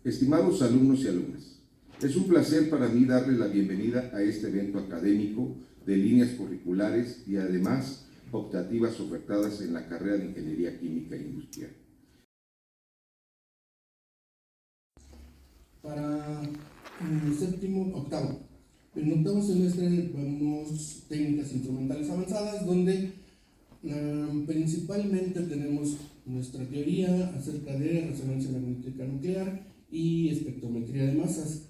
Estimados alumnos y alumnas, es un placer para mí darles la bienvenida a este evento académico de líneas curriculares y además optativas ofertadas en la carrera de Ingeniería Química Industrial. Para el octavo. En octavo semestre vemos técnicas instrumentales avanzadas, donde principalmente tenemos nuestra teoría acerca de resonancia magnética nuclear y espectrometría de masas.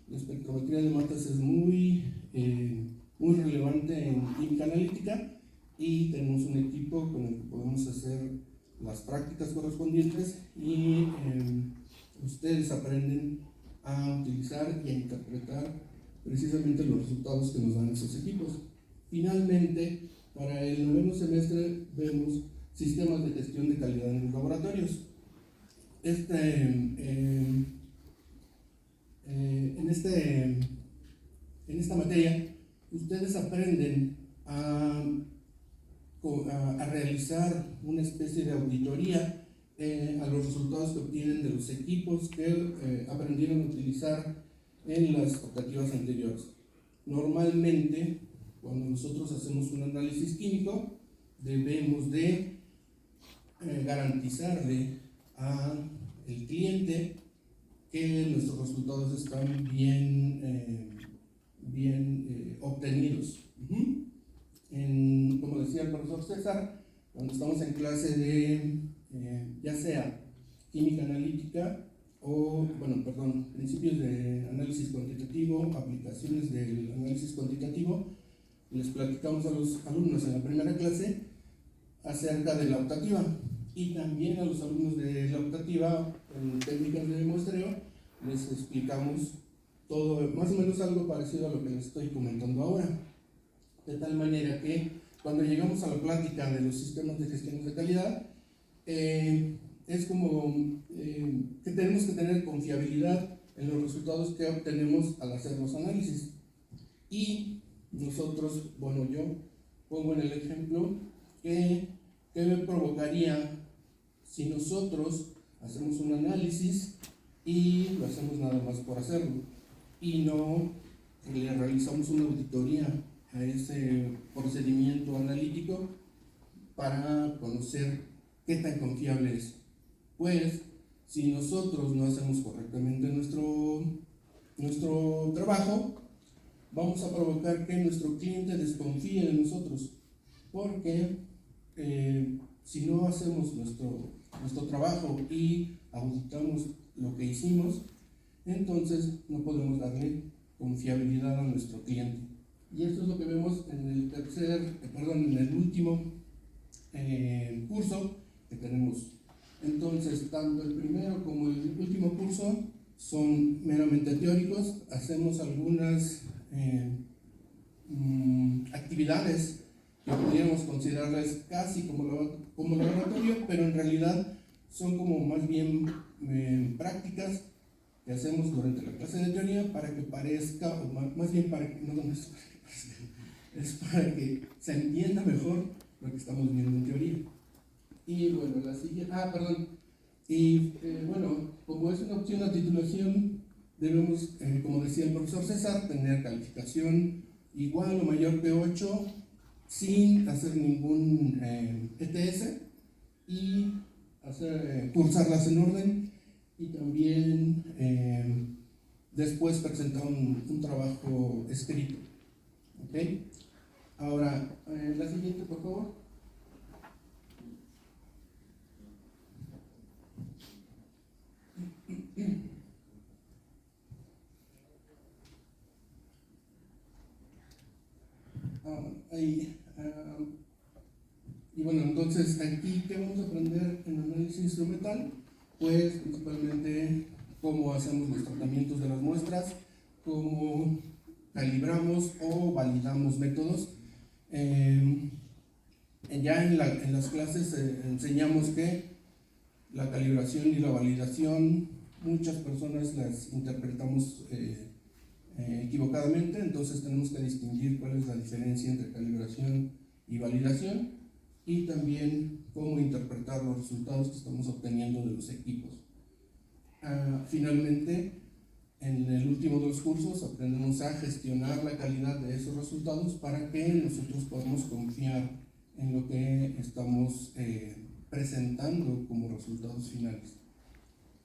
La espectrometría de masas es muy relevante en química analítica y tenemos un equipo con el que podemos hacer las prácticas correspondientes y ustedes aprenden a utilizar y a interpretar precisamente los resultados que nos dan esos equipos. Finalmente, para el noveno semestre vemos sistemas de gestión de calidad en los laboratorios. En esta materia, ustedes aprenden a realizar una especie de auditoría a los resultados que obtienen de los equipos que aprendieron a utilizar en las optativas anteriores. Normalmente, cuando nosotros hacemos un análisis químico, debemos de garantizarle al cliente que nuestros resultados están bien obtenidos. Como decía el profesor César, cuando estamos en clase de ya sea química analítica o, principios de análisis cuantitativo, aplicaciones del análisis cuantitativo, les platicamos a los alumnos en la primera clase acerca de la optativa, y también a los alumnos de la optativa en técnicas de muestreo les explicamos todo, más o menos algo parecido a lo que les estoy comentando ahora, de tal manera que cuando llegamos a la plática de los sistemas de gestión de calidad, es como que tenemos que tener confiabilidad en los resultados que obtenemos al hacer los análisis. Y nosotros, yo pongo en el ejemplo que me provocaría si nosotros hacemos un análisis y lo hacemos nada más por hacerlo y no le realizamos una auditoría a ese procedimiento analítico para conocer qué tan confiable es. Pues, si nosotros no hacemos correctamente nuestro trabajo, vamos a provocar que nuestro cliente desconfíe de nosotros, porque si no hacemos nuestro trabajo y auditamos lo que hicimos, entonces no podemos darle confiabilidad a nuestro cliente. Y esto es lo que vemos en el último curso que tenemos. Entonces, tanto el primero como el último curso son meramente teóricos. Hacemos algunas actividades que podríamos considerarlas casi como laboratorio, pero en realidad son como más bien prácticas que hacemos durante la clase de teoría para que parezca, o más bien para que, no es para que parezca, es para que se entienda mejor lo que estamos viendo en teoría. Y bueno, la siguiente, como es una opción a titulación, debemos, como decía el profesor César, tener calificación igual o mayor que 8 sin hacer ningún ETS y cursarlas en orden, y también después presentar un trabajo escrito. ¿Okay? Ahora, la siguiente, por favor. Y bueno, entonces aquí, ¿qué vamos a aprender en análisis instrumental? Pues principalmente cómo hacemos los tratamientos de las muestras, cómo calibramos o validamos métodos. Ya en las clases enseñamos que la calibración y la validación, muchas personas las interpretamos equivocadamente, entonces tenemos que distinguir cuál es la diferencia entre calibración y validación, y también cómo interpretar los resultados que estamos obteniendo de los equipos. finalmente, en el último de los cursos aprendemos a gestionar la calidad de esos resultados para que nosotros podamos confiar en lo que estamos presentando como resultados finales.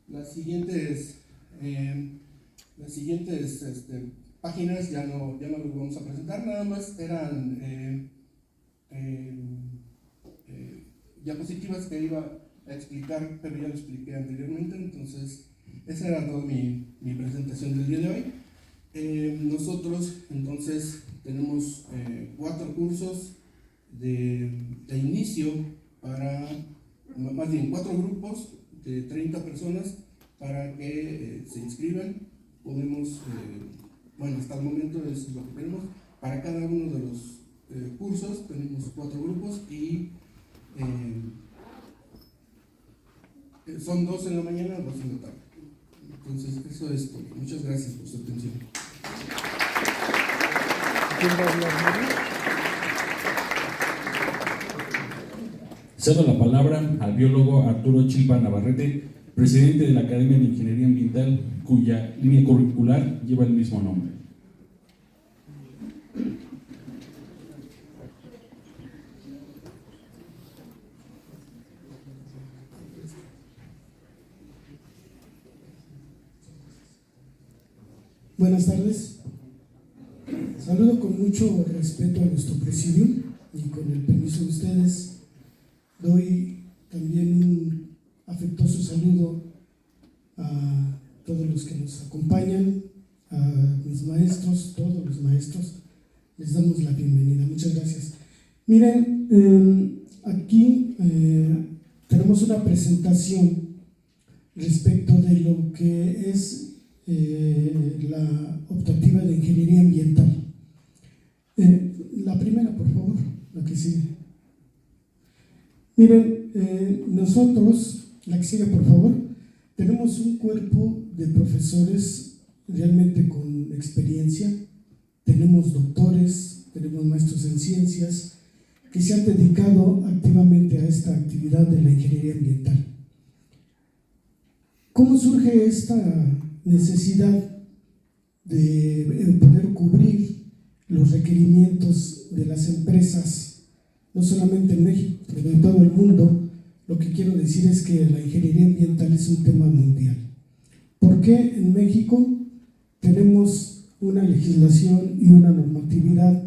Las siguientes páginas ya no las vamos a presentar, nada más eran diapositivas que iba a explicar, pero ya lo expliqué anteriormente, entonces esa era toda mi presentación del día de hoy. Nosotros entonces tenemos 4 cursos de inicio para, más bien 4 grupos de 30 personas para que se inscriban. Podemos, hasta el momento es lo que tenemos. Para cada uno de los cursos tenemos 4 grupos y son 2 en la mañana, 2 en la tarde. Entonces, eso es todo. Muchas gracias por su atención. Cedo la palabra al biólogo Arturo Chilpa Navarrete, presidente de la Academia de Ingeniería Ambiental, cuya línea curricular lleva el mismo nombre. Buenas tardes. Saludo con mucho respeto a nuestro presidio y con el permiso de ustedes doy también un afectuoso saludo a todos los que nos acompañan, a mis maestros, todos los maestros, les damos la bienvenida. Muchas gracias. Miren, aquí tenemos una presentación respecto de lo que es la optativa de ingeniería ambiental. La primera, por favor, la que sigue. Miren, nosotros, la que sigue, por favor, tenemos un cuerpo de profesores realmente con experiencia. Tenemos doctores, tenemos maestros en ciencias que se han dedicado activamente a esta actividad de la ingeniería ambiental. ¿Cómo surge esta necesidad de poder cubrir los requerimientos de las empresas, no solamente en México, pero en todo el mundo? Lo que quiero decir es que la ingeniería ambiental es un tema mundial. ¿Por qué en México tenemos una legislación y una normatividad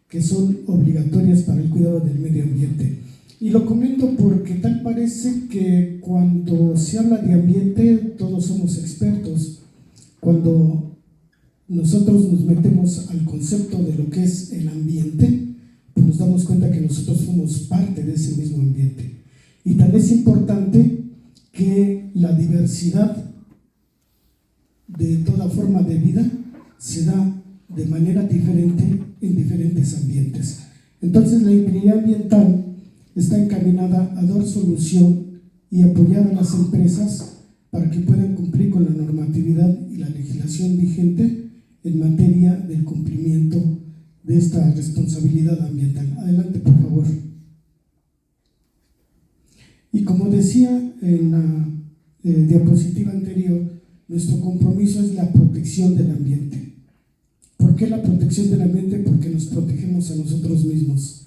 que son obligatorias para el cuidado del medio ambiente? Y lo comento porque tal parece que cuando se habla de ambiente todos somos expertos. Cuando nosotros nos metemos al concepto de lo que es el ambiente, pues nos damos cuenta que nosotros somos parte de ese mismo ambiente. Y tan es importante que la diversidad de toda forma de vida se da de manera diferente en diferentes ambientes. Entonces la ingeniería ambiental está encaminada a dar solución y apoyar a las empresas para que puedan cumplir con la normatividad y la legislación vigente en materia del cumplimiento de esta responsabilidad ambiental. Adelante, por favor. Y como decía en la diapositiva anterior, nuestro compromiso es la protección del ambiente. ¿Por qué la protección del ambiente? Porque nos protegemos a nosotros mismos.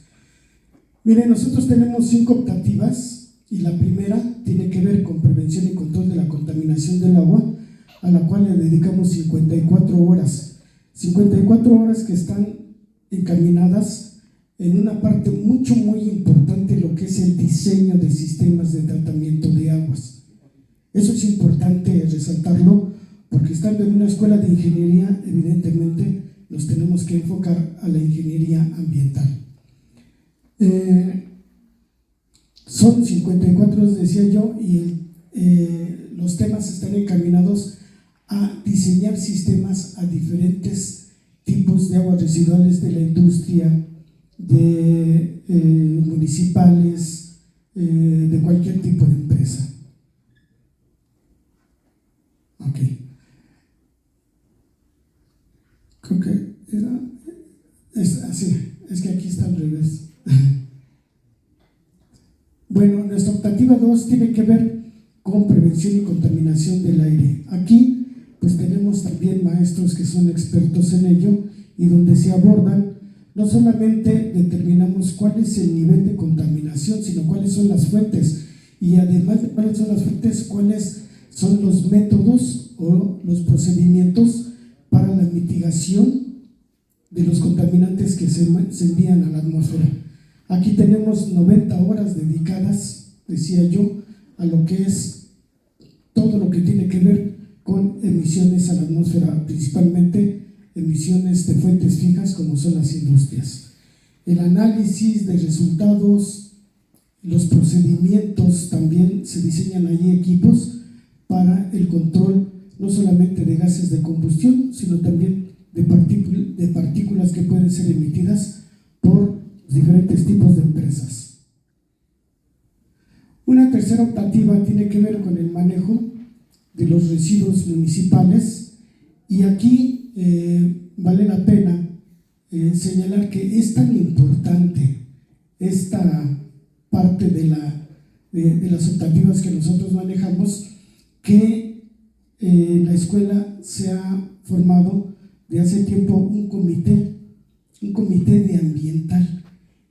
Miren, nosotros tenemos 5 optativas y la primera tiene que ver con prevención y control de la contaminación del agua, a la cual le dedicamos 54 horas. 54 horas que están encaminadas en una parte muy importante, lo que es el diseño de sistemas de tratamiento de aguas. Eso es importante resaltarlo, porque estando en una escuela de ingeniería, evidentemente nos tenemos que enfocar a la ingeniería ambiental. Son 54, decía yo, y los temas están encaminados a diseñar sistemas a diferentes tipos de aguas residuales de la industria, de municipales, de cualquier tipo de empresa. Ok. Creo que es así, es que aquí está al revés. Bueno, nuestra optativa 2 tiene que ver con prevención y contaminación del aire. Aquí pues tenemos también maestros que son expertos en ello y donde se abordan, no solamente determinamos cuál es el nivel de contaminación, sino cuáles son las fuentes, y además de cuáles son las fuentes, cuáles son los métodos o los procedimientos para la mitigación de los contaminantes que se envían a la atmósfera. Aquí tenemos 90 horas dedicadas, decía yo, a lo que es todo lo que tiene que ver con emisiones a la atmósfera, principalmente emisiones de fuentes fijas como son las industrias. El análisis de resultados, los procedimientos, también se diseñan allí equipos para el control no solamente de gases de combustión, sino también de partículas que pueden ser emitidas por diferentes tipos de empresas. Una tercera optativa tiene que ver con el manejo de los residuos municipales, y aquí vale la pena señalar que es tan importante esta parte de las optativas que nosotros manejamos, que la escuela se ha formado de hace tiempo un comité de ambiental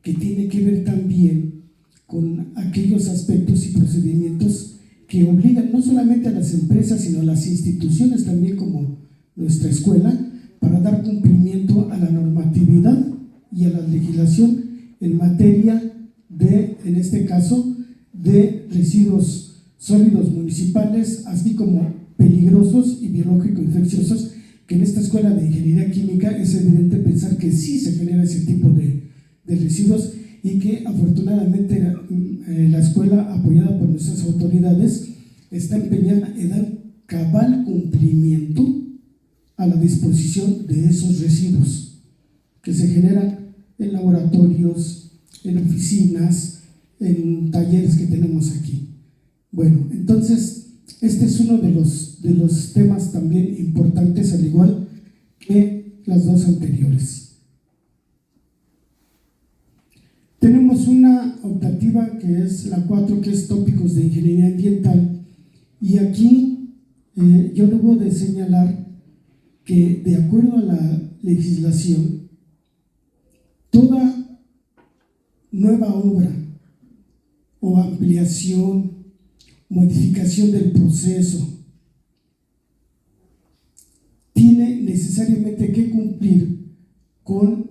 que tiene que ver también con aquellos aspectos y procedimientos que obligan no solamente a las empresas, sino a las instituciones también como nuestra escuela, para dar cumplimiento a la normatividad y a la legislación en materia de, en este caso, de residuos sólidos municipales, así como peligrosos y biológico-infecciosos, que en esta escuela de ingeniería química es evidente pensar que sí se genera ese tipo de residuos, y que afortunadamente la escuela, apoyada por nuestras autoridades, está empeñada en dar cabal cumplimiento a la disposición de esos residuos que se generan en laboratorios, en oficinas, en talleres que tenemos aquí. Bueno, entonces este es uno de los temas también importantes, al igual que las dos anteriores. Tenemos una optativa que es la 4, que es tópicos de ingeniería ambiental, y aquí yo debo de señalar que, de acuerdo a la legislación, toda nueva obra o ampliación, modificación del proceso tiene necesariamente que cumplir con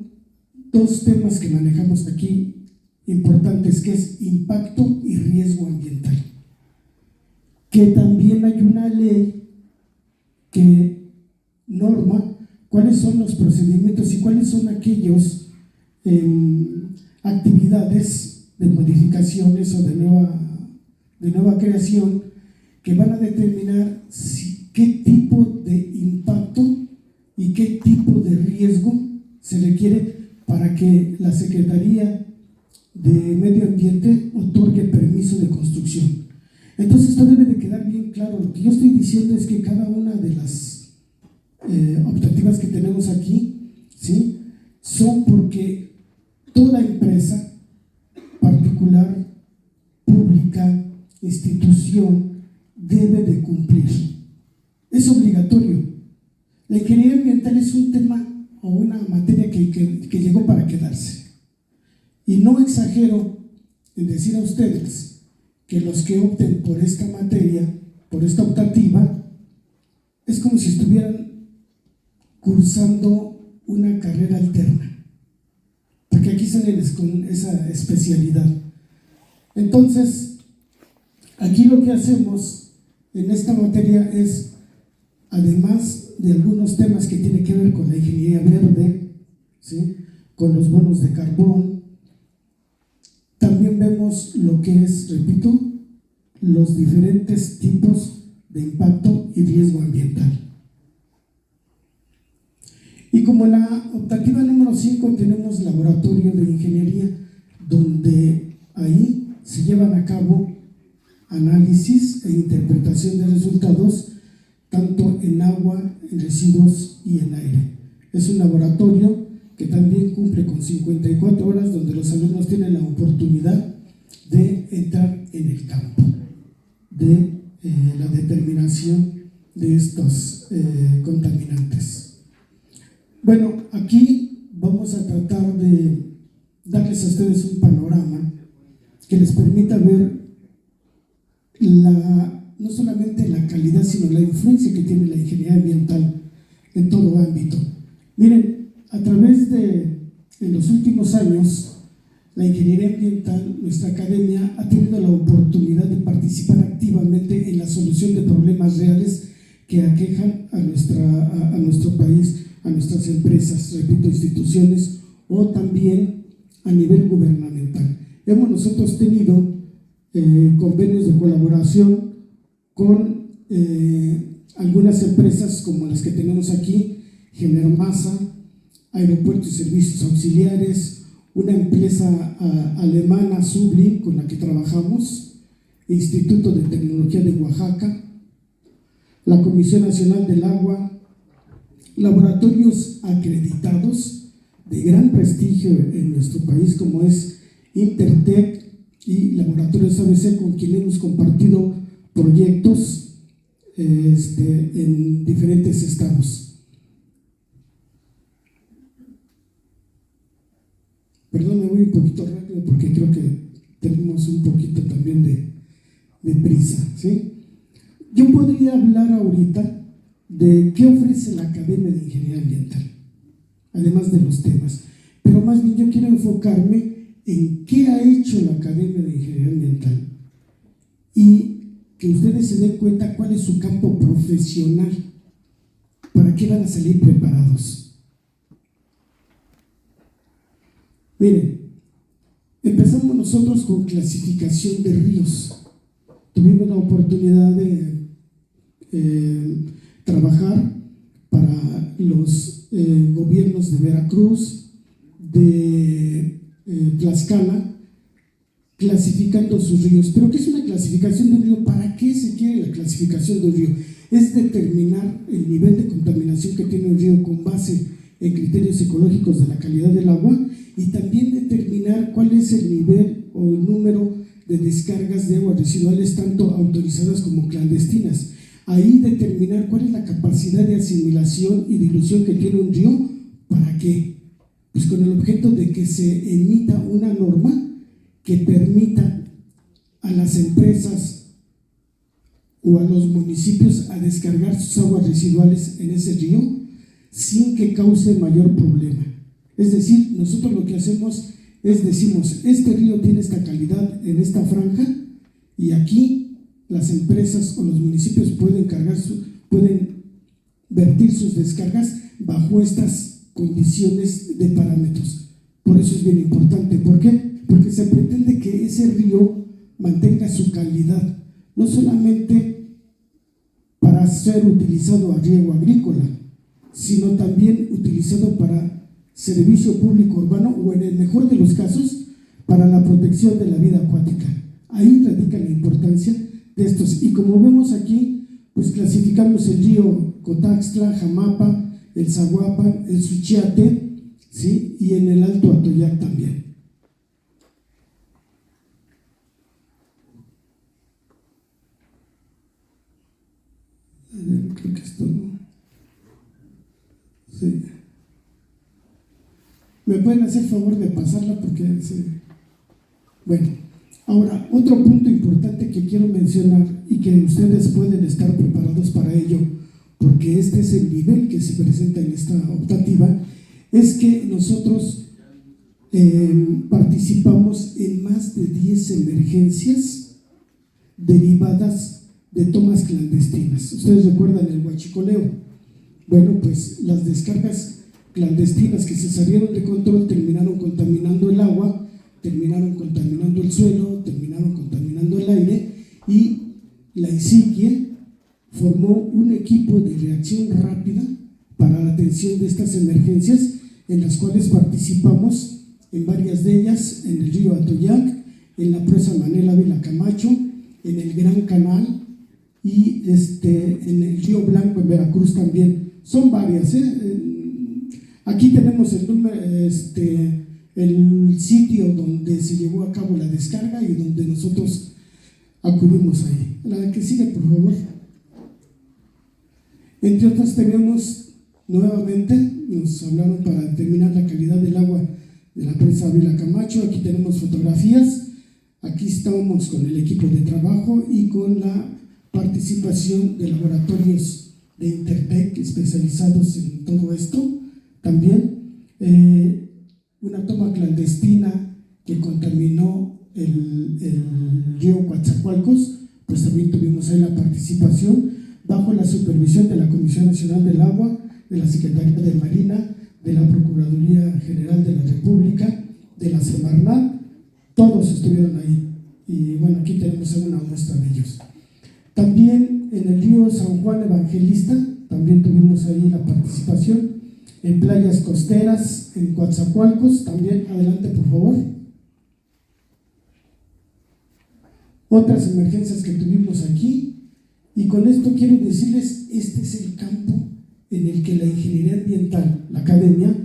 dos temas que manejamos aquí importantes, que es impacto y riesgo ambiental, que también hay una ley que norma cuáles son los procedimientos y cuáles son aquellos actividades de modificaciones o de nueva creación que van a determinar qué tipo de impacto y qué tipo de riesgo se requiere para que la Secretaría de Medio Ambiente otorgue permiso de construcción. Entonces esto debe de quedar bien claro. Lo que yo estoy diciendo es que cada una de las optativas que tenemos aquí, ¿sí?, son porque toda empresa, particular, pública, institución, debe de cumplir. Es obligatorio. La ingeniería ambiental es un tema o una materia que llegó para quedarse. Y no exagero en decir a ustedes que los que opten por esta materia, por esta optativa, es como si estuvieran cursando una carrera alterna, porque aquí salen con esa especialidad. Entonces, aquí lo que hacemos en esta materia es, además de algunos temas que tienen que ver con la ingeniería verde, ¿sí?, con los bonos de carbón, también vemos lo que es, repito, los diferentes tipos de impacto y riesgo ambiental. Y como la optativa número 5 tenemos laboratorio de ingeniería, donde ahí se llevan a cabo análisis e interpretación de resultados tanto en agua, en residuos y en aire. Es un laboratorio que también cumple con 54 horas, donde los alumnos tienen la oportunidad de entrar en el campo, de la determinación de estos contaminantes. Bueno, aquí vamos a tratar de darles a ustedes un panorama que les permita ver no solamente la calidad, sino la influencia que tiene la ingeniería ambiental en todo ámbito. Miren, a través en los últimos años, la ingeniería ambiental, nuestra academia, ha tenido la oportunidad de participar activamente en la solución de problemas reales que aquejan a nuestro país, a nuestras empresas, repito, instituciones, o también a nivel gubernamental. Hemos nosotros tenido convenios de colaboración con algunas empresas como las que tenemos aquí, Genermasa, Aeropuertos y Servicios Auxiliares, una empresa alemana, Subli, con la que trabajamos, Instituto de Tecnología de Oaxaca, la Comisión Nacional del Agua, laboratorios acreditados de gran prestigio en nuestro país como es Intertec y Laboratorios ABC, con quien hemos compartido proyectos en diferentes estados. Perdón, me voy un poquito rápido porque creo que tenemos un poquito también de prisa, ¿sí? Yo podría hablar ahorita de qué ofrece la Academia de Ingeniería Ambiental, además de los temas, pero más bien yo quiero enfocarme en qué ha hecho la Academia de Ingeniería Ambiental y que ustedes se den cuenta cuál es su campo profesional, para qué van a salir preparados. Miren, empezamos nosotros con clasificación de ríos. Tuvimos la oportunidad de trabajar para los gobiernos de Veracruz, de Tlaxcala, clasificando sus ríos. ¿Pero qué es una clasificación de un río? ¿Para qué se quiere la clasificación de un río? Es determinar el nivel de contaminación que tiene un río con base en criterios ecológicos de la calidad del agua y también determinar cuál es el nivel o el número de descargas de aguas residuales, tanto autorizadas como clandestinas. Ahí determinar cuál es la capacidad de asimilación y dilución que tiene un río. ¿Para qué? Pues con el objeto de que se emita una norma que permita a las empresas o a los municipios a descargar sus aguas residuales en ese río sin que cause mayor problema. Es decir, nosotros lo que hacemos es decimos, este río tiene esta calidad en esta franja y aquí las empresas o los municipios pueden vertir sus descargas bajo estas condiciones de parámetros. Por eso es bien importante. ¿Por qué? Porque se pretende que ese río mantenga su calidad, no solamente para ser utilizado a riego agrícola, sino también utilizado para servicio público urbano o en el mejor de los casos para la protección de la vida acuática. Ahí radica la importancia de estos. Y como vemos aquí, pues clasificamos el río Cotaxtla, Jamapa, el Zaguapan, el Suchiate, ¿sí? Y en el Alto Atoyac también. Creo que esto no. Sí. ¿Me pueden hacer favor de pasarla? Porque bueno, ahora, otro punto importante que quiero mencionar y que ustedes pueden estar preparados para ello, porque este es el nivel que se presenta en esta optativa, es que nosotros participamos en más de 10 emergencias derivadas de tomas clandestinas. Ustedes recuerdan el huachicoleo. Bueno, pues las descargas clandestinas que se salieron de control terminaron contaminando el agua, terminaron contaminando el suelo, terminaron contaminando el aire, y la ICIQUIE formó un equipo de reacción rápida para la atención de estas emergencias, en las cuales participamos en varias de ellas, en el río Atoyac, en la presa Manuel Ávila Camacho, en el Gran Canal y en el río Blanco en Veracruz también. Son varias, Aquí tenemos el número, el sitio donde se llevó a cabo la descarga y donde nosotros acudimos ahí. La que sigue, por favor. Entre otras, tenemos nuevamente, nos hablaron para determinar la calidad del agua de la presa Ávila Camacho. Aquí tenemos fotografías. Aquí estamos con el equipo de trabajo y con la participación de laboratorios de Intertec especializados en todo esto. También una toma clandestina que contaminó el río Coatzacoalcos, pues también tuvimos ahí la participación bajo la supervisión de la Comisión Nacional del Agua, de la Secretaría de Marina, de la Procuraduría General de la República, de la Semarnat. Todos estuvieron ahí y bueno, aquí tenemos una muestra de ellos. También en el río San Juan Evangelista, también tuvimos ahí la participación. En playas costeras, en Coatzacoalcos, también, adelante por favor. Otras emergencias que tuvimos aquí, y con esto quiero decirles, este es el campo en el que la ingeniería ambiental, la academia,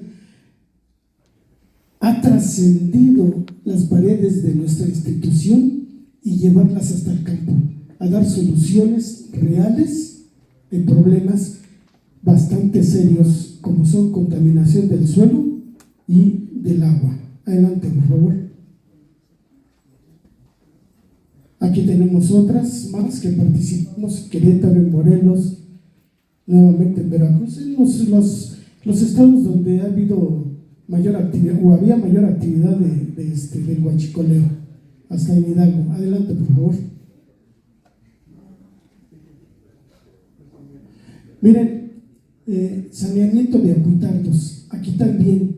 ha trascendido las paredes de nuestra institución y llevarlas hasta el campo, a dar soluciones reales en problemas bastante serios, como son contaminación del suelo y del agua. Adelante, por favor. Aquí tenemos otras más que participamos: Querétaro, en Morelos, nuevamente en Veracruz, en los estados donde ha habido mayor actividad o había mayor actividad del huachicoleo, hasta en Hidalgo. Adelante, por favor. Miren, saneamiento de acuitardos. Aquí también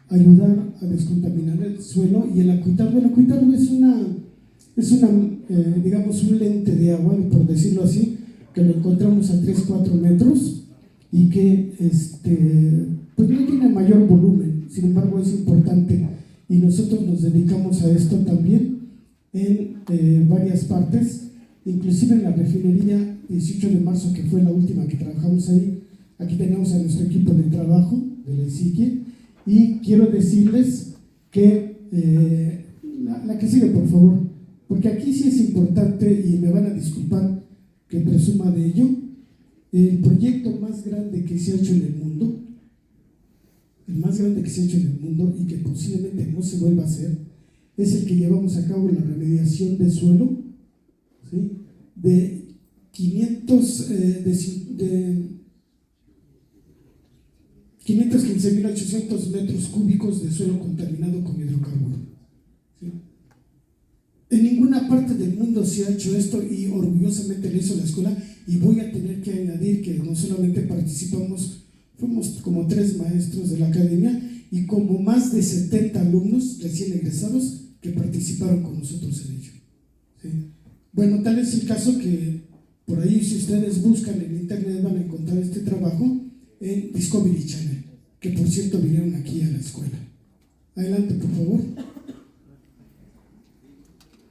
ayudar a descontaminar el suelo y el acuitardo. El acuitardo es digamos, un lente de agua, por decirlo así, que lo encontramos a 3-4 metros y que pues no tiene mayor volumen, sin embargo es importante, y nosotros nos dedicamos a esto también en varias partes, inclusive en la refinería 18 de marzo, que fue la última que trabajamos ahí. Aquí tenemos a nuestro equipo de trabajo de la ESIQUE, y quiero decirles que la que sigue, por favor, porque aquí sí es importante y me van a disculpar que presuma de ello. El proyecto más grande que se ha hecho en el mundo, y que posiblemente no se vuelva a hacer, es el que llevamos a cabo en la remediación de suelo, ¿sí? De 515.800 metros cúbicos de suelo contaminado con hidrocarburos, ¿sí? En ninguna parte del mundo se ha hecho esto, y orgullosamente lo hizo la escuela. Y voy a tener que añadir que no solamente participamos, fuimos como 3 maestros de la academia y como más de 70 alumnos recién egresados que participaron con nosotros en ello, ¿sí? Bueno, tal es el caso que por ahí, si ustedes buscan en internet, van a encontrar este trabajo en Discovery Channel, que por cierto vinieron aquí a la escuela. Adelante, por favor.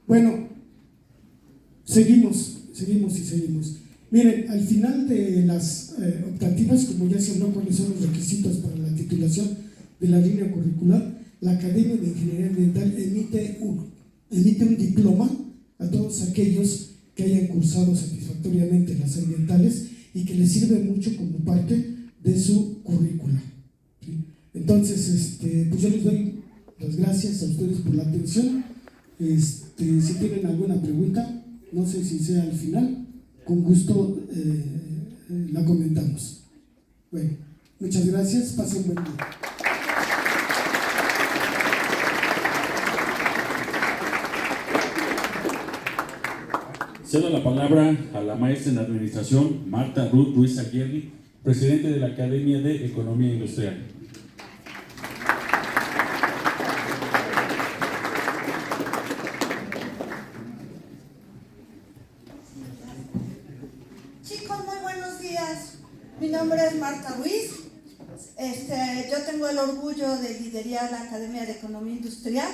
Bueno, seguimos. Miren, al final de las optativas, como ya se habló cuáles son los requisitos para la titulación de la línea curricular, la Academia de Ingeniería Ambiental emite un diploma a todos aquellos que hayan cursado satisfactoriamente las ambientales y que les sirve mucho como parte de su currícula, ¿sí? Entonces, pues yo les doy las gracias a ustedes por la atención. Si tienen alguna pregunta, no sé si sea al final, con gusto la comentamos. Bueno, muchas gracias, pasen buen día. Cedo la palabra a la maestra en administración, Marta Ruth Ruiz Aguirre, presidente de la Academia de Economía Industrial. Chicos, muy buenos días. Mi nombre es Marta Ruiz. Yo tengo el orgullo de liderar la Academia de Economía Industrial,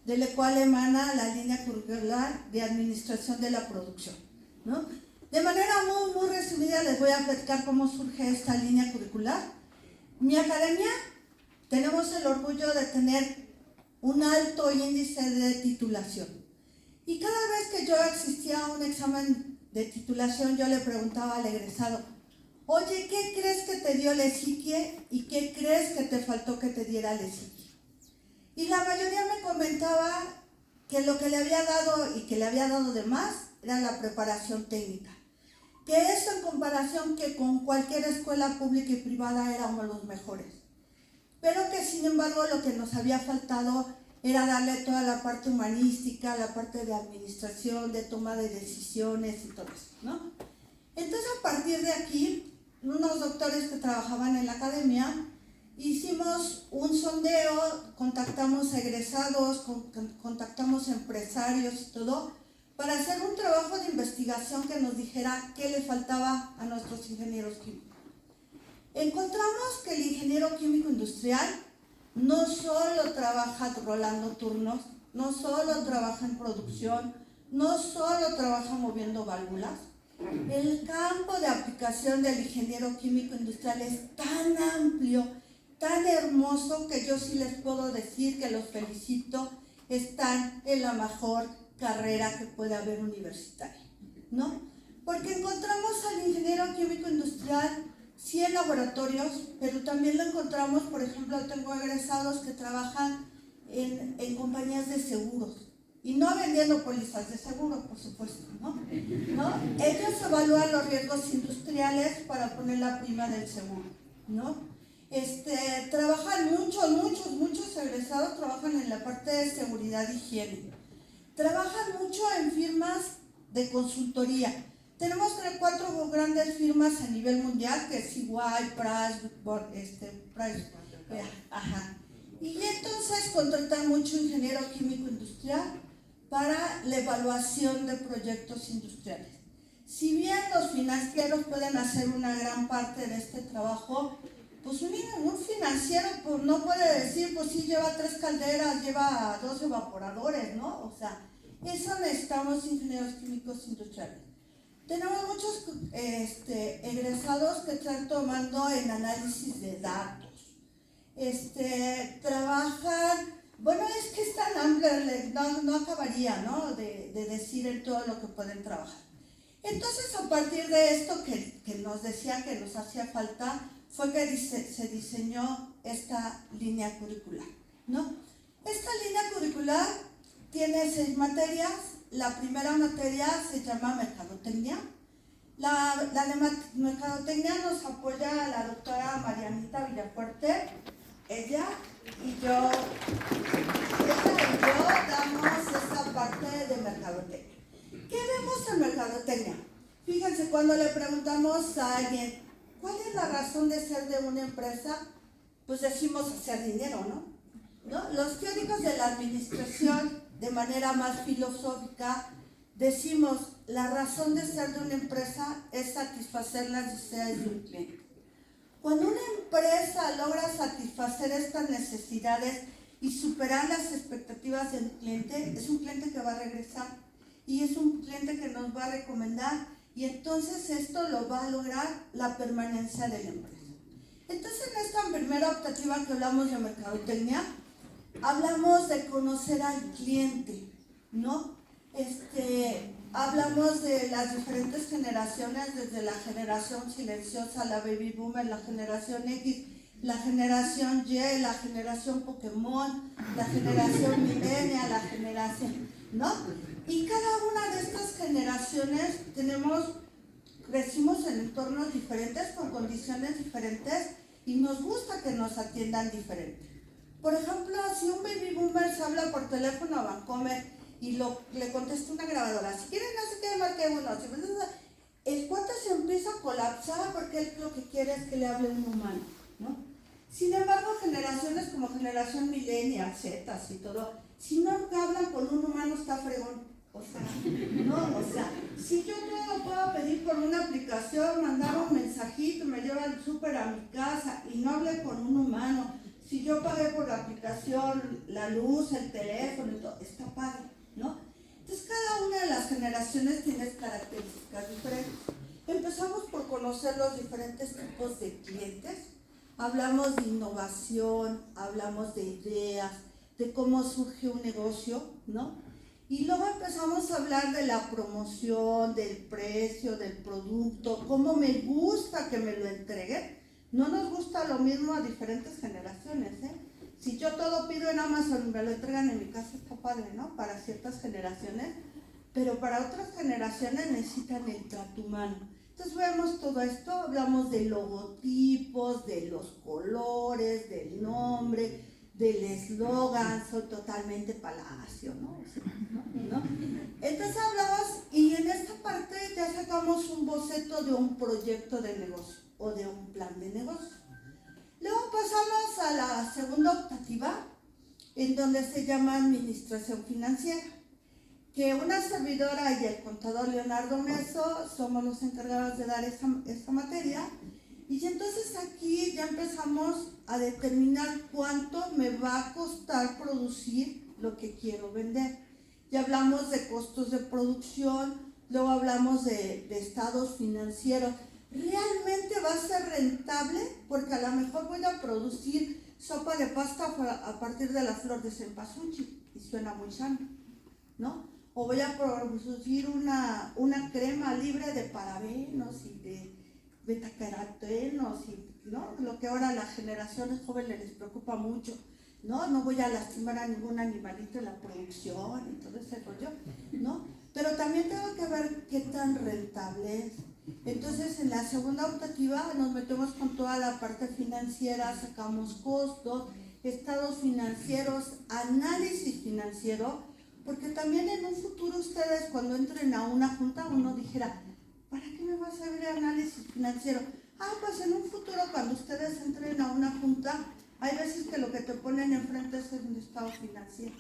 de la cual emana la línea curricular de Administración de la Producción, ¿no? De manera muy resumida les voy a platicar cómo surge esta línea curricular. Mi academia tenemos el orgullo de tener un alto índice de titulación. Y cada vez que yo existía un examen de titulación, yo le preguntaba al egresado, oye, ¿qué crees que te dio el ESIQUIE y qué crees que te faltó que te diera el ESIQUIE? Y la mayoría me comentaba que lo que le había dado y que le había dado de más era la preparación técnica. Que eso en comparación que con cualquier escuela pública y privada éramos los mejores. Pero que sin embargo lo que nos había faltado era darle toda la parte humanística, la parte de administración, de toma de decisiones y todo eso, ¿no? Entonces a partir de aquí, unos doctores que trabajaban en la academia, hicimos un sondeo, contactamos a egresados, contactamos a empresarios y todo, para hacer un trabajo de investigación que nos dijera qué le faltaba a nuestros ingenieros químicos. Encontramos que el ingeniero químico industrial no solo trabaja rolando turnos, no solo trabaja en producción, no solo trabaja moviendo válvulas. El campo de aplicación del ingeniero químico industrial es tan amplio, tan hermoso, que yo sí les puedo decir que los felicito, están en la mejor carrera que puede haber universitaria, ¿no? Porque encontramos al ingeniero químico industrial sí en laboratorios, pero también lo encontramos, por ejemplo, tengo egresados que trabajan en compañías de seguros, y no vendiendo pólizas de seguro, por supuesto, ¿no? Ellos evalúan los riesgos industriales para poner la prima del seguro, ¿no? Trabajan muchos egresados trabajan en la parte de seguridad e higiene. Trabajan mucho en firmas de consultoría. Tenemos 4 grandes firmas a nivel mundial, que es EY, Price, Y entonces contratan mucho ingeniero químico industrial para la evaluación de proyectos industriales. Si bien los financieros pueden hacer una gran parte de este trabajo, pues miren, un financiero pues, no puede decir, pues sí, lleva 3 calderas, lleva 2 evaporadores, ¿no? O sea, eso necesitamos ingenieros químicos industriales. Tenemos muchos egresados que están tomando en análisis de datos. Trabajan, bueno, es que es tan amplio, no acabaría, ¿no? De decir en todo lo que pueden trabajar. Entonces, a partir de esto que nos decía que nos hacía falta, fue que se diseñó esta línea curricular, ¿no? Esta línea curricular tiene 6 materias. La primera materia se llama Mercadotecnia. La de Mercadotecnia nos apoya la doctora Marianita Villafuerte. Ella y yo damos esta parte de Mercadotecnia. ¿Qué vemos en Mercadotecnia? Fíjense, cuando le preguntamos a alguien, ¿cuál es la razón de ser de una empresa? Pues decimos hacer dinero, ¿no? Los teóricos de la administración, de manera más filosófica, decimos, la razón de ser de una empresa es satisfacer las necesidades de un cliente. Cuando una empresa logra satisfacer estas necesidades y superar las expectativas del cliente, es un cliente que va a regresar y es un cliente que nos va a recomendar, y entonces esto lo va a lograr la permanencia de la empresa. Entonces, en esta primera optativa que hablamos de mercadotecnia, hablamos de conocer al cliente, ¿no? Hablamos de las diferentes generaciones, desde la generación silenciosa, la baby boomer, la generación X, la generación Y, la generación Pokémon, la generación millennial, la generación, ¿no? Y cada una de estas generaciones crecimos en entornos diferentes, con condiciones diferentes, y nos gusta que nos atiendan diferente. Por ejemplo, si un baby boomer se habla por teléfono a Bancomer y le contesta una grabadora, si quieren no sé qué, marque uno, el cuate se empieza a colapsar porque él lo que quiere es que le hable un humano, ¿no? Sin embargo, generaciones como generación millennial, Z y todo, si no hablan con un humano está fregón. Si yo todo lo puedo pedir por una aplicación, mandar un mensajito, me lleva el súper a mi casa y no hablé con un humano, si yo pagué por la aplicación, la luz, el teléfono y todo, está padre, ¿no? Entonces cada una de las generaciones tiene características diferentes. Empezamos por conocer los diferentes tipos de clientes, hablamos de innovación, hablamos de ideas, de cómo surge un negocio, ¿no? Y luego empezamos a hablar de la promoción, del precio, del producto, cómo me gusta que me lo entreguen. No nos gusta lo mismo a diferentes generaciones, ¿eh? Si yo todo pido en Amazon y me lo entregan en mi casa, está padre, ¿no? Para ciertas generaciones, pero para otras generaciones necesitan el trato humano. Entonces vemos todo esto, hablamos de logotipos, de los colores, del nombre, del eslogan, soy totalmente Palacio, ¿no? ¿no? Entonces hablamos y en esta parte ya sacamos un boceto de un proyecto de negocio o de un plan de negocio. Luego pasamos a la segunda optativa, en donde se llama Administración Financiera, que una servidora y el contador Leonardo Meso somos los encargados de dar esta materia. Y entonces aquí ya empezamos a determinar cuánto me va a costar producir lo que quiero vender. Ya hablamos de costos de producción, luego hablamos de estados financieros. ¿Realmente va a ser rentable? Porque a lo mejor voy a producir sopa de pasta a partir de la flor de cempasúchil y suena muy sano, ¿no? O voy a producir una crema libre de parabenos y de betacarotenos, ¿no? Lo que ahora a las generaciones jóvenes les preocupa mucho, ¿no? No voy a lastimar a ningún animalito en la producción y todo ese rollo, ¿no? Pero también tengo que ver qué tan rentable es. Entonces, en la segunda optativa nos metemos con toda la parte financiera, sacamos costos, estados financieros, análisis financiero, porque también en un futuro ustedes cuando entren a una junta uno dijera, ¿para qué me va a servir análisis financiero? Pues en un futuro cuando ustedes entren a una junta, hay veces que lo que te ponen enfrente es un estado financiero.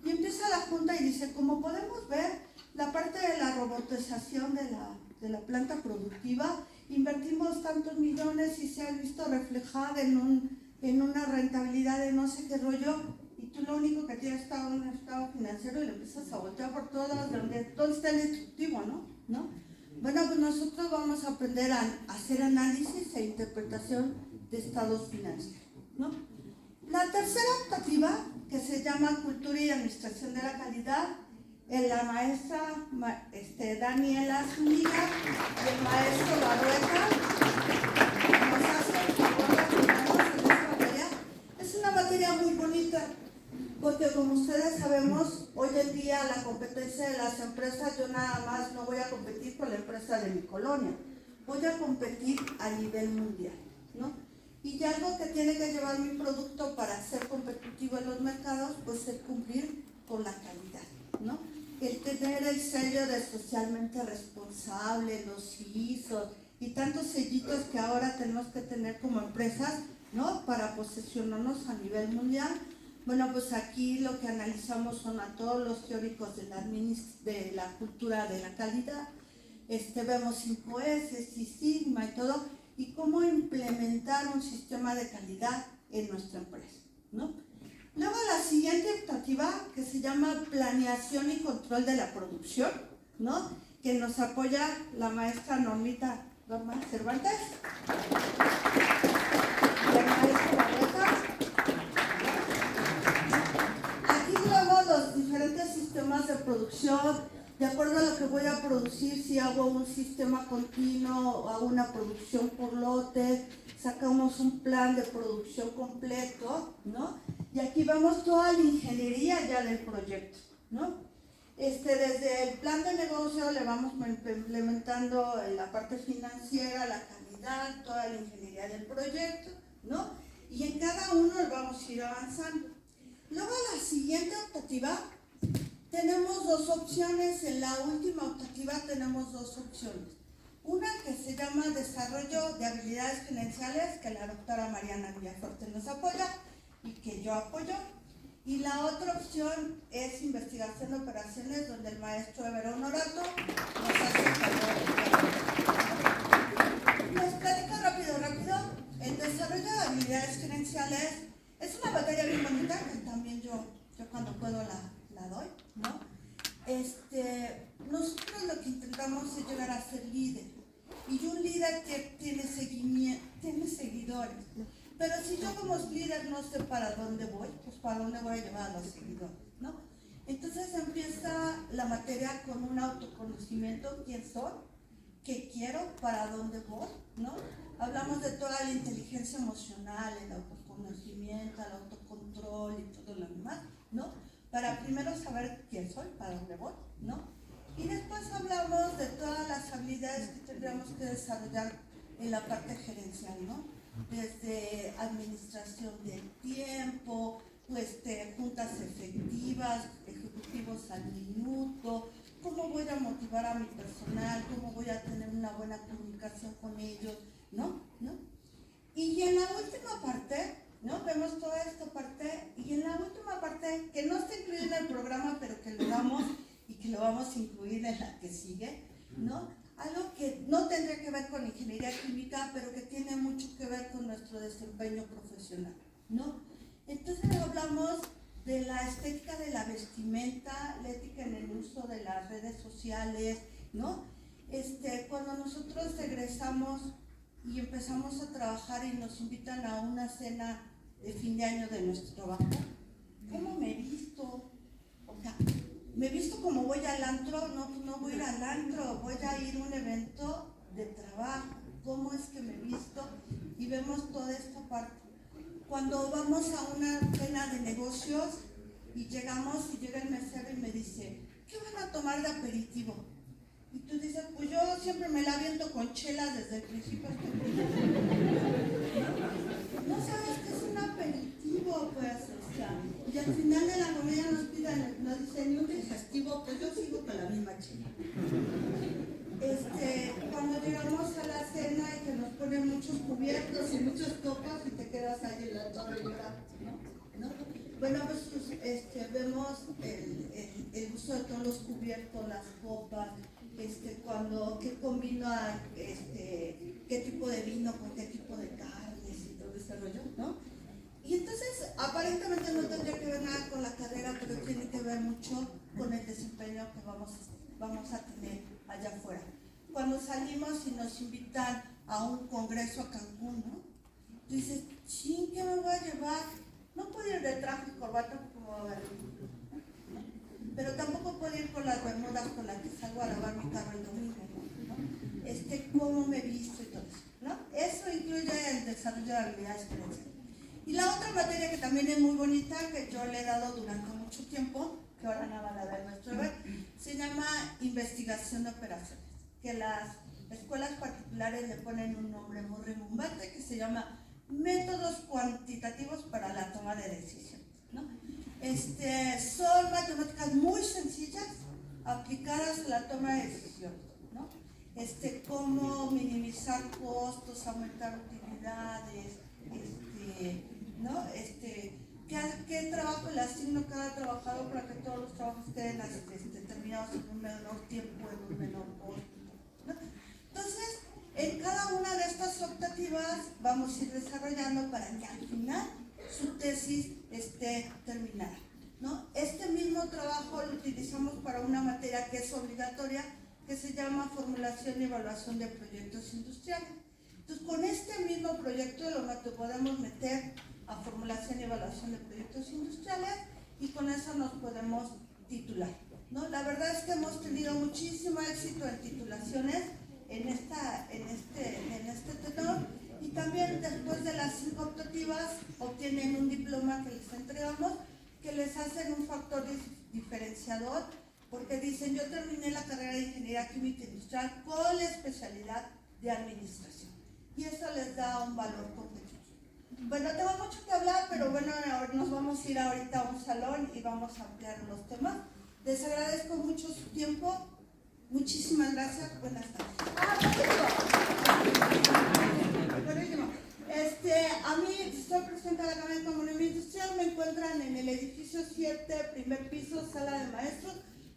Y empieza la junta y dice, como podemos ver, la parte de la robotización de la planta productiva, invertimos tantos millones y se ha visto reflejada en una rentabilidad de no sé qué rollo, y tú lo único que tienes es un estado financiero y lo empiezas a voltear por todos lados, donde está el instructivo, ¿no? Bueno, pues nosotros vamos a aprender a hacer análisis e interpretación de estados financieros, ¿no? La tercera optativa, que se llama Cultura y Administración de la Calidad, la maestra Daniela Zúñiga y el maestro Barrueta nos hacen el favor de apoyarnos en esta materia. Es una materia muy bonita, porque como ustedes sabemos, hoy en día la competencia de las empresas, yo nada más no voy a competir con la empresa de mi colonia, voy a competir a nivel mundial, ¿no? Y algo que tiene que llevar mi producto para ser competitivo en los mercados, pues es cumplir con la calidad, ¿no? El tener el sello de socialmente responsable, los ISO y tantos sellitos que ahora tenemos que tener como empresas, ¿no? Para posicionarnos a nivel mundial. Bueno, pues aquí lo que analizamos son a todos los teóricos de la cultura de la calidad. Vemos 5S, Six Sigma y todo, y cómo implementar un sistema de calidad en nuestra empresa, ¿no? Luego la siguiente optativa, que se llama Planeación y Control de la Producción, ¿no? Que nos apoya la maestra Normita Cervantes. La maestra Barreta. Aquí vemos los diferentes sistemas de producción. De acuerdo a lo que voy a producir, si hago un sistema continuo o hago una producción por lote, sacamos un plan de producción completo, ¿no? Y aquí vemos toda la ingeniería ya del proyecto, ¿no? Desde el plan de negocio le vamos implementando la parte financiera, la calidad, toda la ingeniería del proyecto, ¿no? Y en cada uno vamos a ir avanzando. Luego la siguiente optativa, tenemos dos opciones. En la última optativa tenemos dos opciones. Una que se llama Desarrollo de Habilidades Gerenciales, que la doctora Mariana Villafuerte nos apoya y que yo apoyo. Y la otra opción es Investigación de Operaciones, donde el maestro Evero Honorato nos hace el favor. Les platico rápido. El desarrollo de habilidades gerenciales es una materia bien bonita, que también yo cuando puedo la doy, ¿no? Nosotros lo que intentamos es llegar a ser líder, y un líder que tiene seguimiento, tiene seguidores, ¿no? Pero si yo como líder no sé para dónde voy, pues para dónde voy a llevar a los seguidores, ¿no? Entonces empieza la materia con un autoconocimiento, quién soy, qué quiero, para dónde voy, ¿no? Hablamos de toda la inteligencia emocional, el autoconocimiento, el autocontrol y todo lo demás, ¿no? Para primero saber quién soy, para dónde voy, ¿no? Y después hablamos de todas las habilidades que tendríamos que desarrollar en la parte gerencial, ¿no? Desde administración del tiempo, juntas efectivas, ejecutivos al minuto, cómo voy a motivar a mi personal, cómo voy a tener una buena comunicación con ellos, ¿no? Y en la última parte, ¿no? Vemos toda esta parte, y en la última parte, que no está incluida en el programa, pero que lo damos y que lo vamos a incluir en la que sigue, ¿no? Algo que no tendría que ver con ingeniería química, pero que tiene mucho que ver con nuestro desempeño profesional, ¿no? Entonces hablamos de la estética de la vestimenta, la ética en el uso de las redes sociales, ¿no? Cuando nosotros egresamos y empezamos a trabajar y nos invitan a una cena de fin de año de nuestro trabajo, ¿cómo me he visto? O sea, ¿me he visto como voy al antro? No voy a ir al antro, voy a ir a un evento de trabajo. ¿Cómo es que me he visto? Y vemos toda esta parte. Cuando vamos a una cena de negocios y llegamos y llega el mesero y me dice, ¿qué van a tomar de aperitivo? Y tú dices, pues yo siempre me la aviento con chela desde el principio hasta el final. No sabes qué es un aperitivo, pues, o sea, y al final de la comida nos dicen, ¿y un digestivo? Pues yo sigo con la misma chela. Cuando llegamos a la cena y que nos ponen muchos cubiertos y muchas copas y te quedas ahí en la torre llorando, ¿no? Bueno, pues vemos el uso de todos los cubiertos, las copas, qué combina, qué tipo de vino con qué tipo de carnes y todo ese rollo, ¿no? Y entonces, aparentemente no tendría que ver nada con la carrera, pero tiene que ver mucho con el desempeño que vamos a tener allá afuera. Cuando salimos y nos invitan a un congreso a Cancún, ¿no? Tú dices, ching, ¿qué me voy a llevar? No puedo ir de traje y corbata porque me voy a ver, ¿no? Pero tampoco puedo ir con las bermudas con las que salgo a lavar mi carro el domingo, ¿no? Cómo me visto y todo eso, ¿no? Eso incluye el desarrollo de habilidades gerenciales. Y la otra materia que también es muy bonita, que yo le he dado durante mucho tiempo, que ahora no van a ver nuestro ver, se llama investigación de operaciones, que las escuelas particulares le ponen un nombre muy rimbombante que se llama métodos cuantitativos para la toma de decisiones, ¿no? Son matemáticas muy sencillas aplicadas a la toma de decisiones, ¿no? Cómo minimizar costos, aumentar utilidades, ¿no? ¿Qué trabajo le asigno a cada trabajador para que todos los trabajos queden terminados en un menor tiempo, en un menor costo, ¿no? Entonces, en cada una de estas optativas vamos a ir desarrollando para que al final su tesis esté terminada, ¿no? Este mismo trabajo lo utilizamos para una materia que es obligatoria, que se llama formulación y evaluación de proyectos industriales. Entonces, con este mismo proyecto lo podemos meter a formulación y evaluación de proyectos industriales y con eso nos podemos titular, ¿no? La verdad es que hemos tenido muchísimo éxito en titulaciones en este tenor, y también después de las 5 optativas obtienen un diploma que les entregamos, que les hacen un factor diferenciador, porque dicen, yo terminé la carrera de Ingeniería Química Industrial con la especialidad de Administración, y eso les da un valor competitivo. Bueno, tengo mucho que hablar, pero bueno, ahora nos vamos a ir ahorita a un salón y vamos a ampliar los temas. Les agradezco mucho su tiempo. Muchísimas gracias. Buenas tardes. Buenísimo. A mí, soy presidenta de la Cámara de Economía Industrial. Me encuentran en el edificio 7, primer piso, sala de maestros,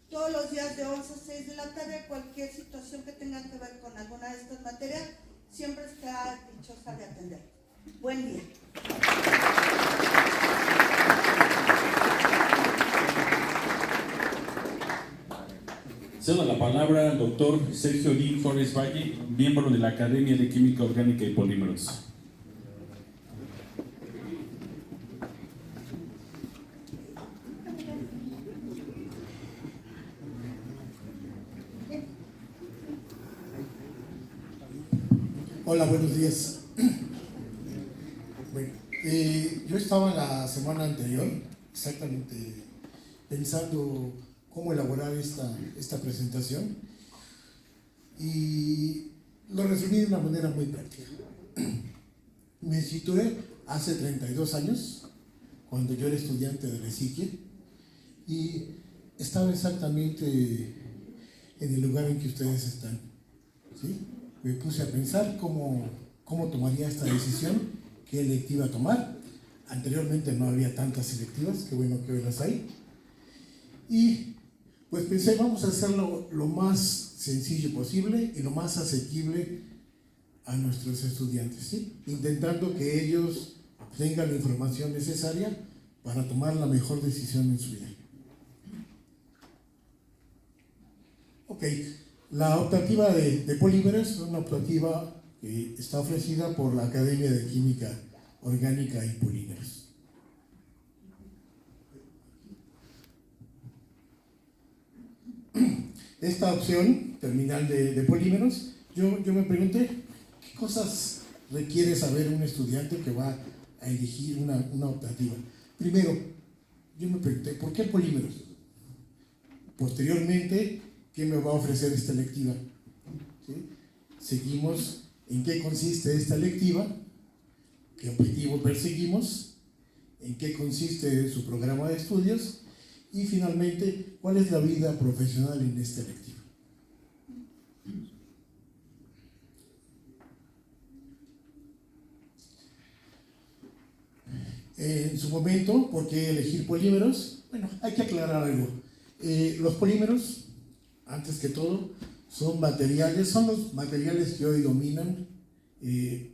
todos los días de 11 a 6 de la tarde. Cualquier situación que tenga que ver con alguna de estas materias, siempre está dichosa de atender. Buen día. Cedo la palabra al doctor Sergio Dín Flores Valle, miembro de la Academia de Química Orgánica y Polímeros. Hola, buenos días. Bueno, yo estaba la semana anterior exactamente pensando cómo elaborar esta presentación y lo resumí de una manera muy práctica. Me situé hace 32 años, cuando yo era estudiante de la ESICIE, y estaba exactamente en el lugar en que ustedes están, ¿sí? Me puse a pensar cómo tomaría esta decisión, qué electiva tomar. Anteriormente no había tantas selectivas, qué bueno que hoy las hay. Y pues pensé, vamos a hacerlo lo más sencillo posible y lo más asequible a nuestros estudiantes, ¿sí? Intentando que ellos obtengan la información necesaria para tomar la mejor decisión en su vida. Ok, la optativa de polímeros es una optativa que está ofrecida por la Academia de Química Orgánica y Polímeros. Esta opción terminal de polímeros, yo me pregunté, ¿qué cosas requiere saber un estudiante que va a elegir una optativa? Primero, yo me pregunté, ¿por qué polímeros? Posteriormente, ¿qué me va a ofrecer esta electiva? ¿Sí? Seguimos en qué consiste esta electiva, qué objetivo perseguimos, en qué consiste su programa de estudios y finalmente, cuál es la vida profesional en esta electiva. En su momento, ¿por qué elegir polímeros? Bueno, hay que aclarar algo. Los polímeros, antes que todo, son los materiales que hoy dominan el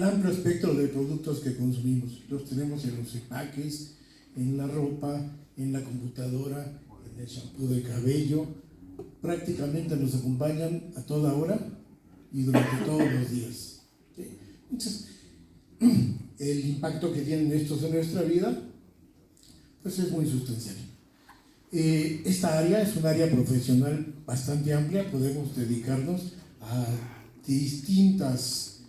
amplio espectro de productos que consumimos. Los tenemos en los empaques, en la ropa, en la computadora, en el shampoo de cabello. Prácticamente nos acompañan a toda hora y durante todos los días. ¿Sí? Entonces, el impacto que tienen estos en nuestra vida, pues es muy sustancial. Esta área es un área profesional bastante amplia, podemos dedicarnos a distintas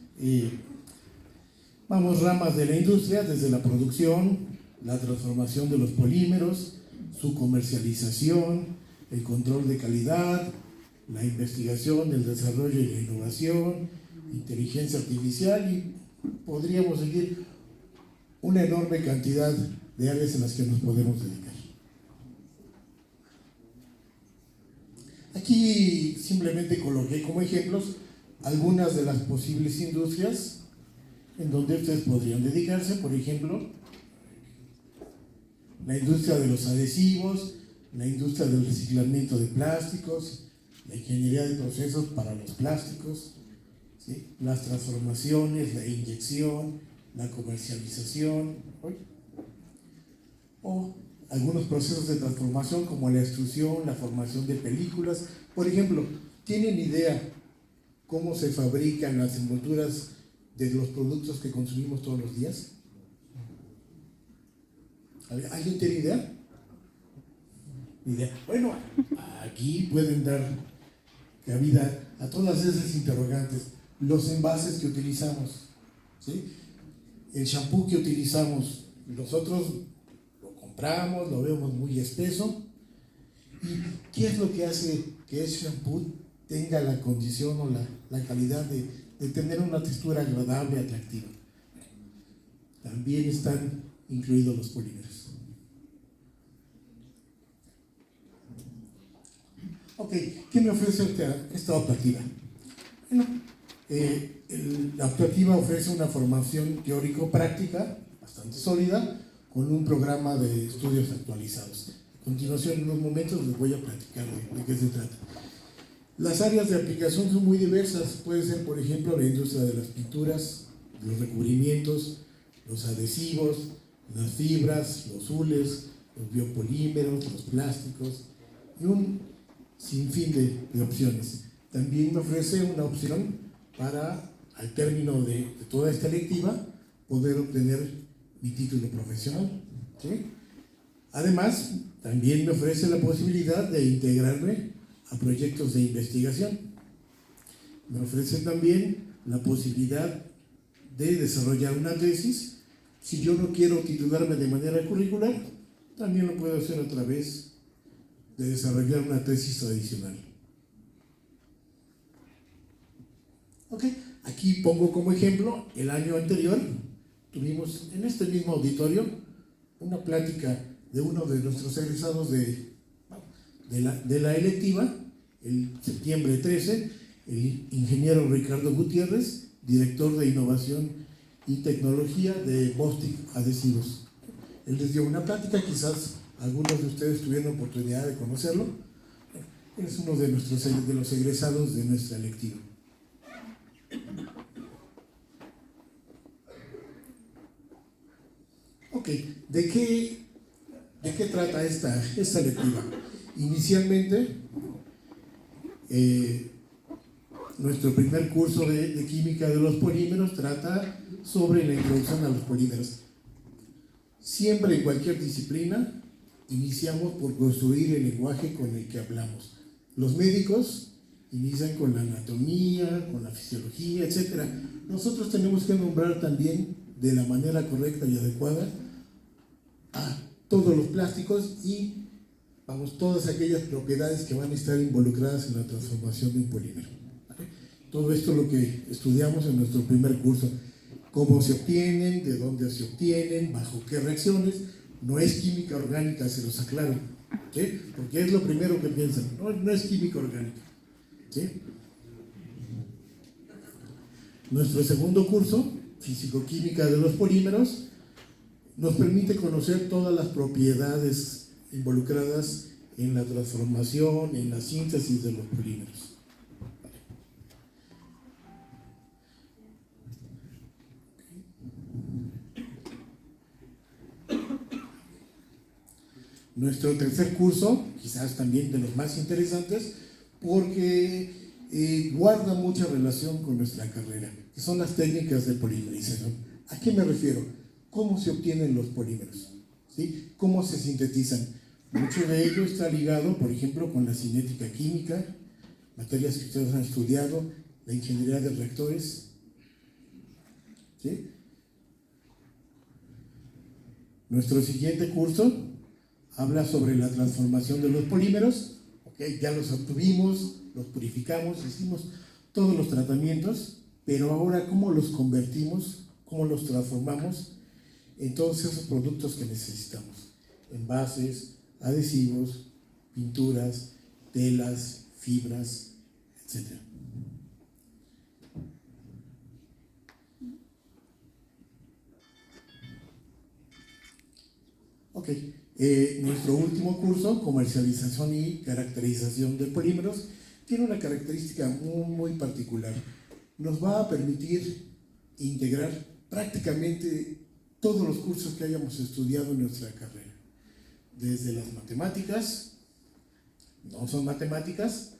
ramas de la industria, desde la producción, la transformación de los polímeros, su comercialización, el control de calidad, la investigación, el desarrollo y la innovación, inteligencia artificial, y podríamos seguir una enorme cantidad de áreas en las que nos podemos dedicar. Aquí simplemente coloqué como ejemplos algunas de las posibles industrias en donde ustedes podrían dedicarse. Por ejemplo, la industria de los adhesivos, la industria del reciclamiento de plásticos, la ingeniería de procesos para los plásticos, ¿sí? Las transformaciones, la inyección, la comercialización, o algunos procesos de transformación como la extrusión, la formación de películas. Por ejemplo, ¿tienen idea cómo se fabrican las envolturas de los productos que consumimos todos los días? ¿Alguien tiene idea? Bueno, aquí pueden dar cabida a todas esas interrogantes. Los envases que utilizamos, ¿sí? El shampoo que utilizamos, nosotros lo compramos, lo vemos muy espeso. ¿Y qué es lo que hace que ese shampoo tenga la condición o la calidad de tener una textura agradable, atractiva? También están incluidos los polímeros. Ok, ¿qué me ofrece esta optativa? Bueno, la optativa ofrece una formación teórico-práctica bastante sólida con un programa de estudios actualizados. A continuación, en unos momentos les voy a platicar de qué se trata. Las áreas de aplicación son muy diversas. Puede ser, por ejemplo, la industria de las pinturas, los recubrimientos, los adhesivos, las fibras, los hules, los biopolímeros, los plásticos y un sinfín de opciones. También me ofrece una opción para, al término de toda esta electiva, poder obtener mi título profesional, ¿sí? Además, también me ofrece la posibilidad de integrarme a proyectos de investigación. Me ofrecen también la posibilidad de desarrollar una tesis. Si yo no quiero titularme de manera curricular, también lo puedo hacer a través de desarrollar una tesis adicional. Ok, aquí pongo como ejemplo, el año anterior tuvimos en este mismo auditorio una plática de uno de nuestros egresados de la electiva, el septiembre 13, el ingeniero Ricardo Gutiérrez, director de innovación y tecnología de Bostik Adhesivos. Él les dio una plática, quizás algunos de ustedes tuvieron oportunidad de conocerlo. Es uno de los egresados de nuestra electiva. Ok, ¿de qué trata esta electiva? Inicialmente, nuestro primer curso de química de los polímeros trata sobre la introducción a los polímeros. Siempre en cualquier disciplina iniciamos por construir el lenguaje con el que hablamos. Los médicos inician con la anatomía, con la fisiología, etc. Nosotros tenemos que nombrar también de la manera correcta y adecuada a todos los plásticos y todas aquellas propiedades que van a estar involucradas en la transformación de un polímero. Todo esto es lo que estudiamos en nuestro primer curso. Cómo se obtienen, de dónde se obtienen, bajo qué reacciones. No es química orgánica, se los aclaro, ¿sí? Porque es lo primero que piensan. No es química orgánica, ¿sí? Nuestro segundo curso, Físico-Química de los Polímeros, nos permite conocer todas las propiedades involucradas en la transformación, en la síntesis de los polímeros. Nuestro tercer curso, quizás también de los más interesantes, porque guarda mucha relación con nuestra carrera, que son las técnicas de polimerización. ¿A qué me refiero? ¿Cómo se obtienen los polímeros? ¿Sí? ¿Cómo se sintetizan? Mucho de ello está ligado, por ejemplo, con la cinética química, materias que ustedes han estudiado, la ingeniería de reactores. ¿Sí? Nuestro siguiente curso habla sobre la transformación de los polímeros. Okay, ya los obtuvimos, los purificamos, hicimos todos los tratamientos, pero ahora cómo los convertimos, cómo los transformamos en todos esos productos que necesitamos: envases, adhesivos, pinturas, telas, fibras, etc. Ok, nuestro último curso, Comercialización y Caracterización de Polímeros, tiene una característica muy particular. Nos va a permitir integrar prácticamente todos los cursos que hayamos estudiado en nuestra carrera. Desde las matemáticas, no son matemáticas,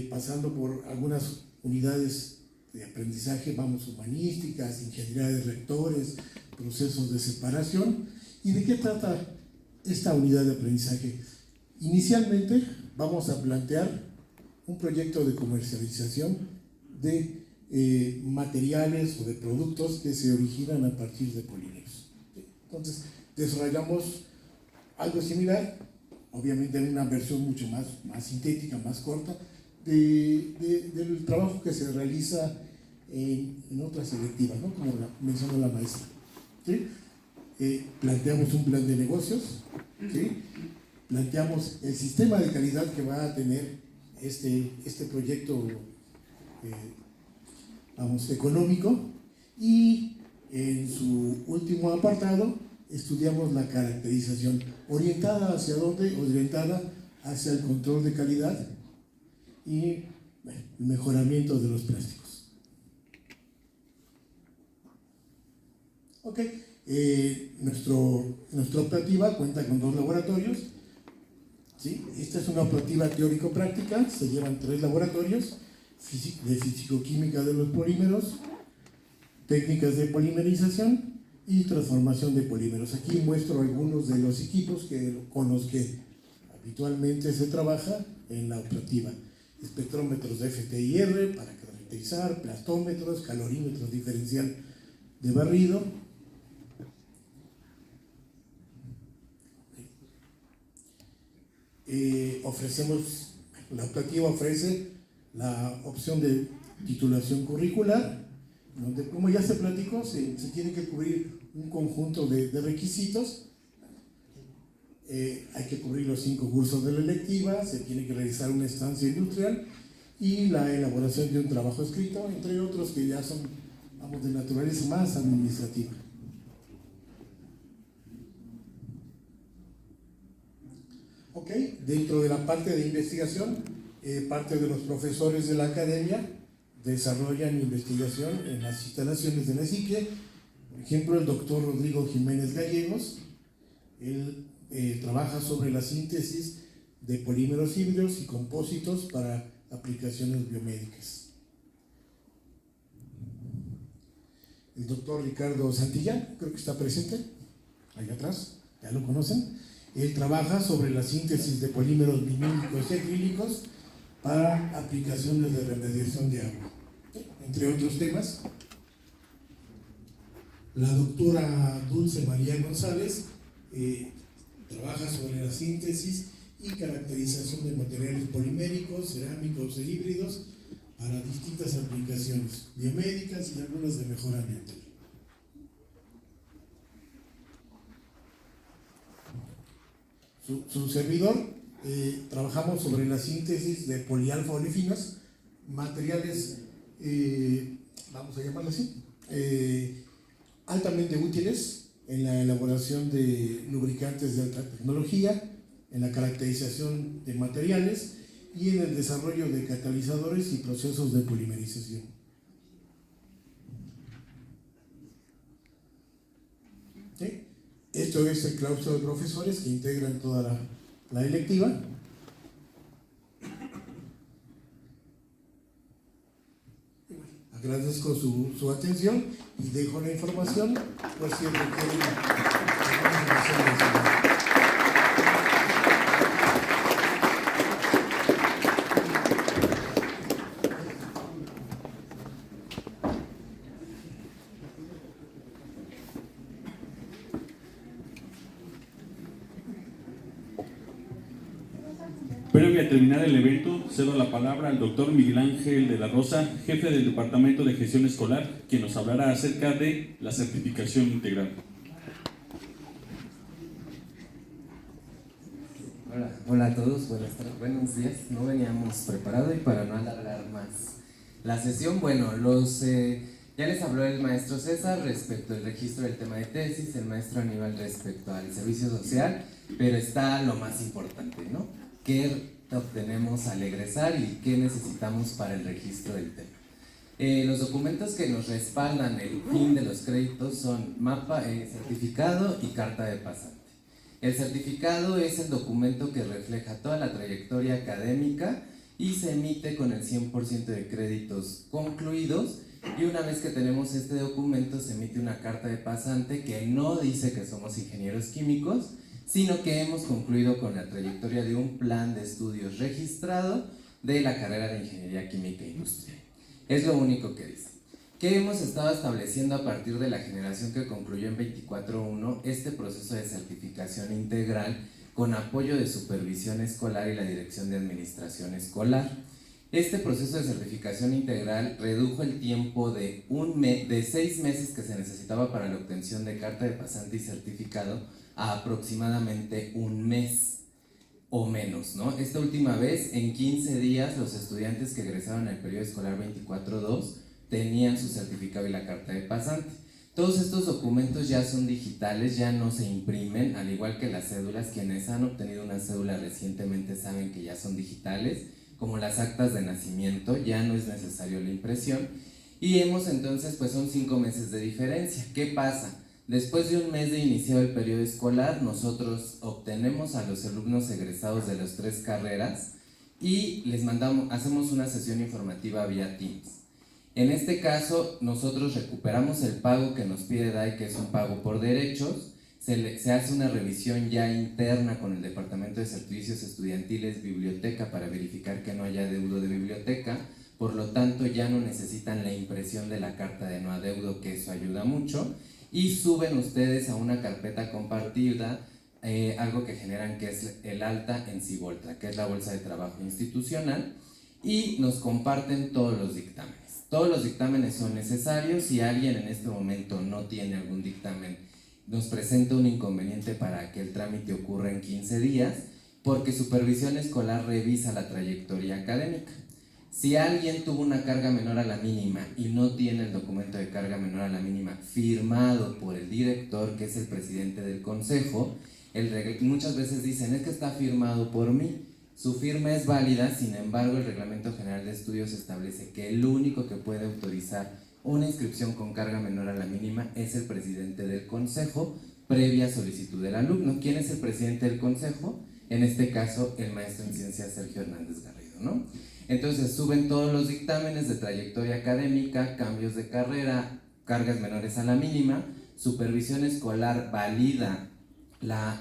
pasando por algunas unidades de aprendizaje, humanísticas, ingeniería de reactores, procesos de separación. ¿Y de qué trata esta unidad de aprendizaje? Inicialmente vamos a plantear un proyecto de comercialización de materiales o de productos que se originan a partir de polímeros. Entonces, desarrollamos algo similar, obviamente en una versión mucho más sintética, más corta, del trabajo que se realiza en otras selectivas, ¿no? Como mencionó la maestra. ¿Sí? Planteamos un plan de negocios, ¿sí? Planteamos el sistema de calidad que va a tener este proyecto económico, y en su último apartado estudiamos la caracterización, orientada hacia dónde, orientada hacia el control de calidad y el mejoramiento de los plásticos. Ok. Nuestra optativa cuenta con 2 laboratorios. ¿Sí? Esta es una optativa teórico-práctica. Se llevan 3 laboratorios: de físico-química de los polímeros, técnicas de polimerización y transformación de polímeros. Aquí muestro algunos de los equipos con los que habitualmente se trabaja en la optativa. espectrómetros de FTIR para caracterizar, plastómetros, calorímetros diferencial de barrido. La optativa ofrece la opción de titulación curricular, donde, como ya se platicó, se tiene que cubrir un conjunto de requisitos. Hay que cubrir los 5 cursos de la electiva, se tiene que realizar una estancia industrial y la elaboración de un trabajo escrito, entre otros que ya son, vamos, de naturaleza más administrativa. Ok, dentro de la parte de investigación, parte de los profesores de la academia desarrollan investigación en las instalaciones de la SICE. Por ejemplo, el doctor Rodrigo Jiménez Gallegos, él trabaja sobre la síntesis de polímeros híbridos y compósitos para aplicaciones biomédicas. El doctor Ricardo Santillán, creo que está presente, allá atrás, ya lo conocen. Él trabaja sobre la síntesis de polímeros vinílicos y acrílicos para aplicaciones de remediación de agua, entre otros temas. La doctora Dulce María González trabaja sobre la síntesis y caracterización de materiales poliméricos, cerámicos e híbridos para distintas aplicaciones biomédicas y algunas de mejoramiento. Su servidor, trabajamos sobre la síntesis de polialfa olefinas, materiales, vamos a llamarlo así, altamente útiles en la elaboración de lubricantes de alta tecnología, en la caracterización de materiales y en el desarrollo de catalizadores y procesos de polimerización. ¿Sí? Esto es el claustro de profesores que integran toda la electiva. Agradezco su atención y dejo la información por si requieren alguna información adicional. Previo a terminar el evento, cedo la palabra al doctor Miguel Ángel de la Rosa, jefe del Departamento de Gestión Escolar, quien nos hablará acerca de la certificación integral. Hola a todos, buenos días. No veníamos preparados y para no alargar más la sesión, bueno, ya les habló el maestro César respecto al registro del tema de tesis, el maestro Aníbal respecto al servicio social, pero está lo más importante, ¿no? ¿Qué obtenemos al egresar y qué necesitamos para el registro del tema? Los documentos que nos respaldan el fin de los créditos son certificado y carta de pasante. El certificado es el documento que refleja toda la trayectoria académica y se emite con el 100% de créditos concluidos, y una vez que tenemos este documento se emite una carta de pasante que no dice que somos ingenieros químicos, sino que hemos concluido con la trayectoria de un plan de estudios registrado de la carrera de Ingeniería Química Industrial. Es lo único que dice. ¿Qué hemos estado estableciendo a partir de la generación que concluyó en 24.1 este proceso de certificación integral con apoyo de supervisión escolar y la Dirección de Administración Escolar? Este proceso de certificación integral redujo el tiempo de 6 meses que se necesitaba para la obtención de carta de pasante y certificado a aproximadamente 1 mes o menos, ¿no? Esta última vez, en 15 días, los estudiantes que egresaron en el periodo escolar 24-2 tenían su certificado y la carta de pasante. Todos estos documentos ya son digitales, ya no se imprimen, al igual que las cédulas. Quienes han obtenido una cédula recientemente saben que ya son digitales, como las actas de nacimiento, ya no es necesario la impresión. Y entonces, pues son 5 meses de diferencia. ¿Qué pasa? Después de 1 mes de iniciado el periodo escolar, nosotros obtenemos a los alumnos egresados de las 3 carreras y hacemos una sesión informativa vía Teams. En este caso, nosotros recuperamos el pago que nos pide DAE, que es un pago por derechos. Se hace una revisión ya interna con el Departamento de Servicios Estudiantiles, Biblioteca, para verificar que no haya deuda de biblioteca, por lo tanto ya no necesitan la impresión de la carta de no adeudo, que eso ayuda mucho, y suben ustedes a una carpeta compartida algo que generan, que es el alta en Ciboltra, que es la bolsa de trabajo institucional, y nos comparten todos los dictámenes. Todos los dictámenes son necesarios. Si alguien en este momento no tiene algún dictamen, nos presenta un inconveniente para que el trámite ocurra en 15 días, porque Supervisión Escolar revisa la trayectoria académica. Si alguien tuvo una carga menor a la mínima y no tiene el documento de carga menor a la mínima firmado por el director, que es el presidente del consejo, muchas veces dicen, es que está firmado por mí. Su firma es válida, sin embargo el Reglamento General de Estudios establece que el único que puede autorizar una inscripción con carga menor a la mínima es el presidente del consejo, previa solicitud del alumno. ¿Quién es el presidente del consejo? En este caso, el maestro en ciencias Sergio Hernández Garrido, ¿no? Entonces suben todos los dictámenes de trayectoria académica, cambios de carrera, cargas menores a la mínima. Supervisión Escolar valida la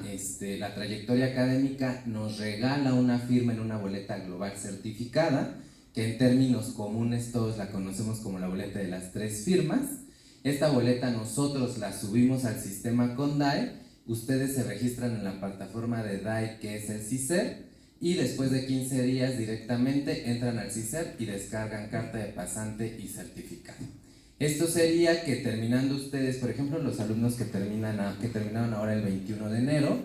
trayectoria académica, nos regala una firma en una boleta global certificada, que en términos comunes todos la conocemos como la boleta de las 3 firmas. Esta boleta nosotros la subimos al sistema con DAE, ustedes se registran en la plataforma de DAE, que es el CICER, y después de 15 días directamente entran al CICER y descargan carta de pasante y certificado. Esto sería que terminando ustedes, por ejemplo, los alumnos que terminaron ahora el 21 de enero,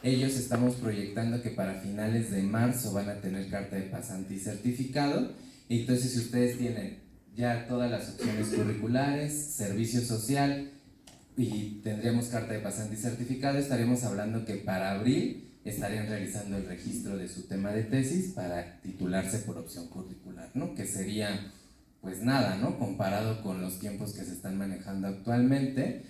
ellos estamos proyectando que para finales de marzo van a tener carta de pasante y certificado. Entonces, si ustedes tienen ya todas las opciones curriculares, servicio social, y tendríamos carta de pasante y certificado, estaremos hablando que para abril estarían realizando el registro de su tema de tesis para titularse por opción curricular, ¿no? Que sería pues nada, ¿no? Comparado con los tiempos que se están manejando actualmente.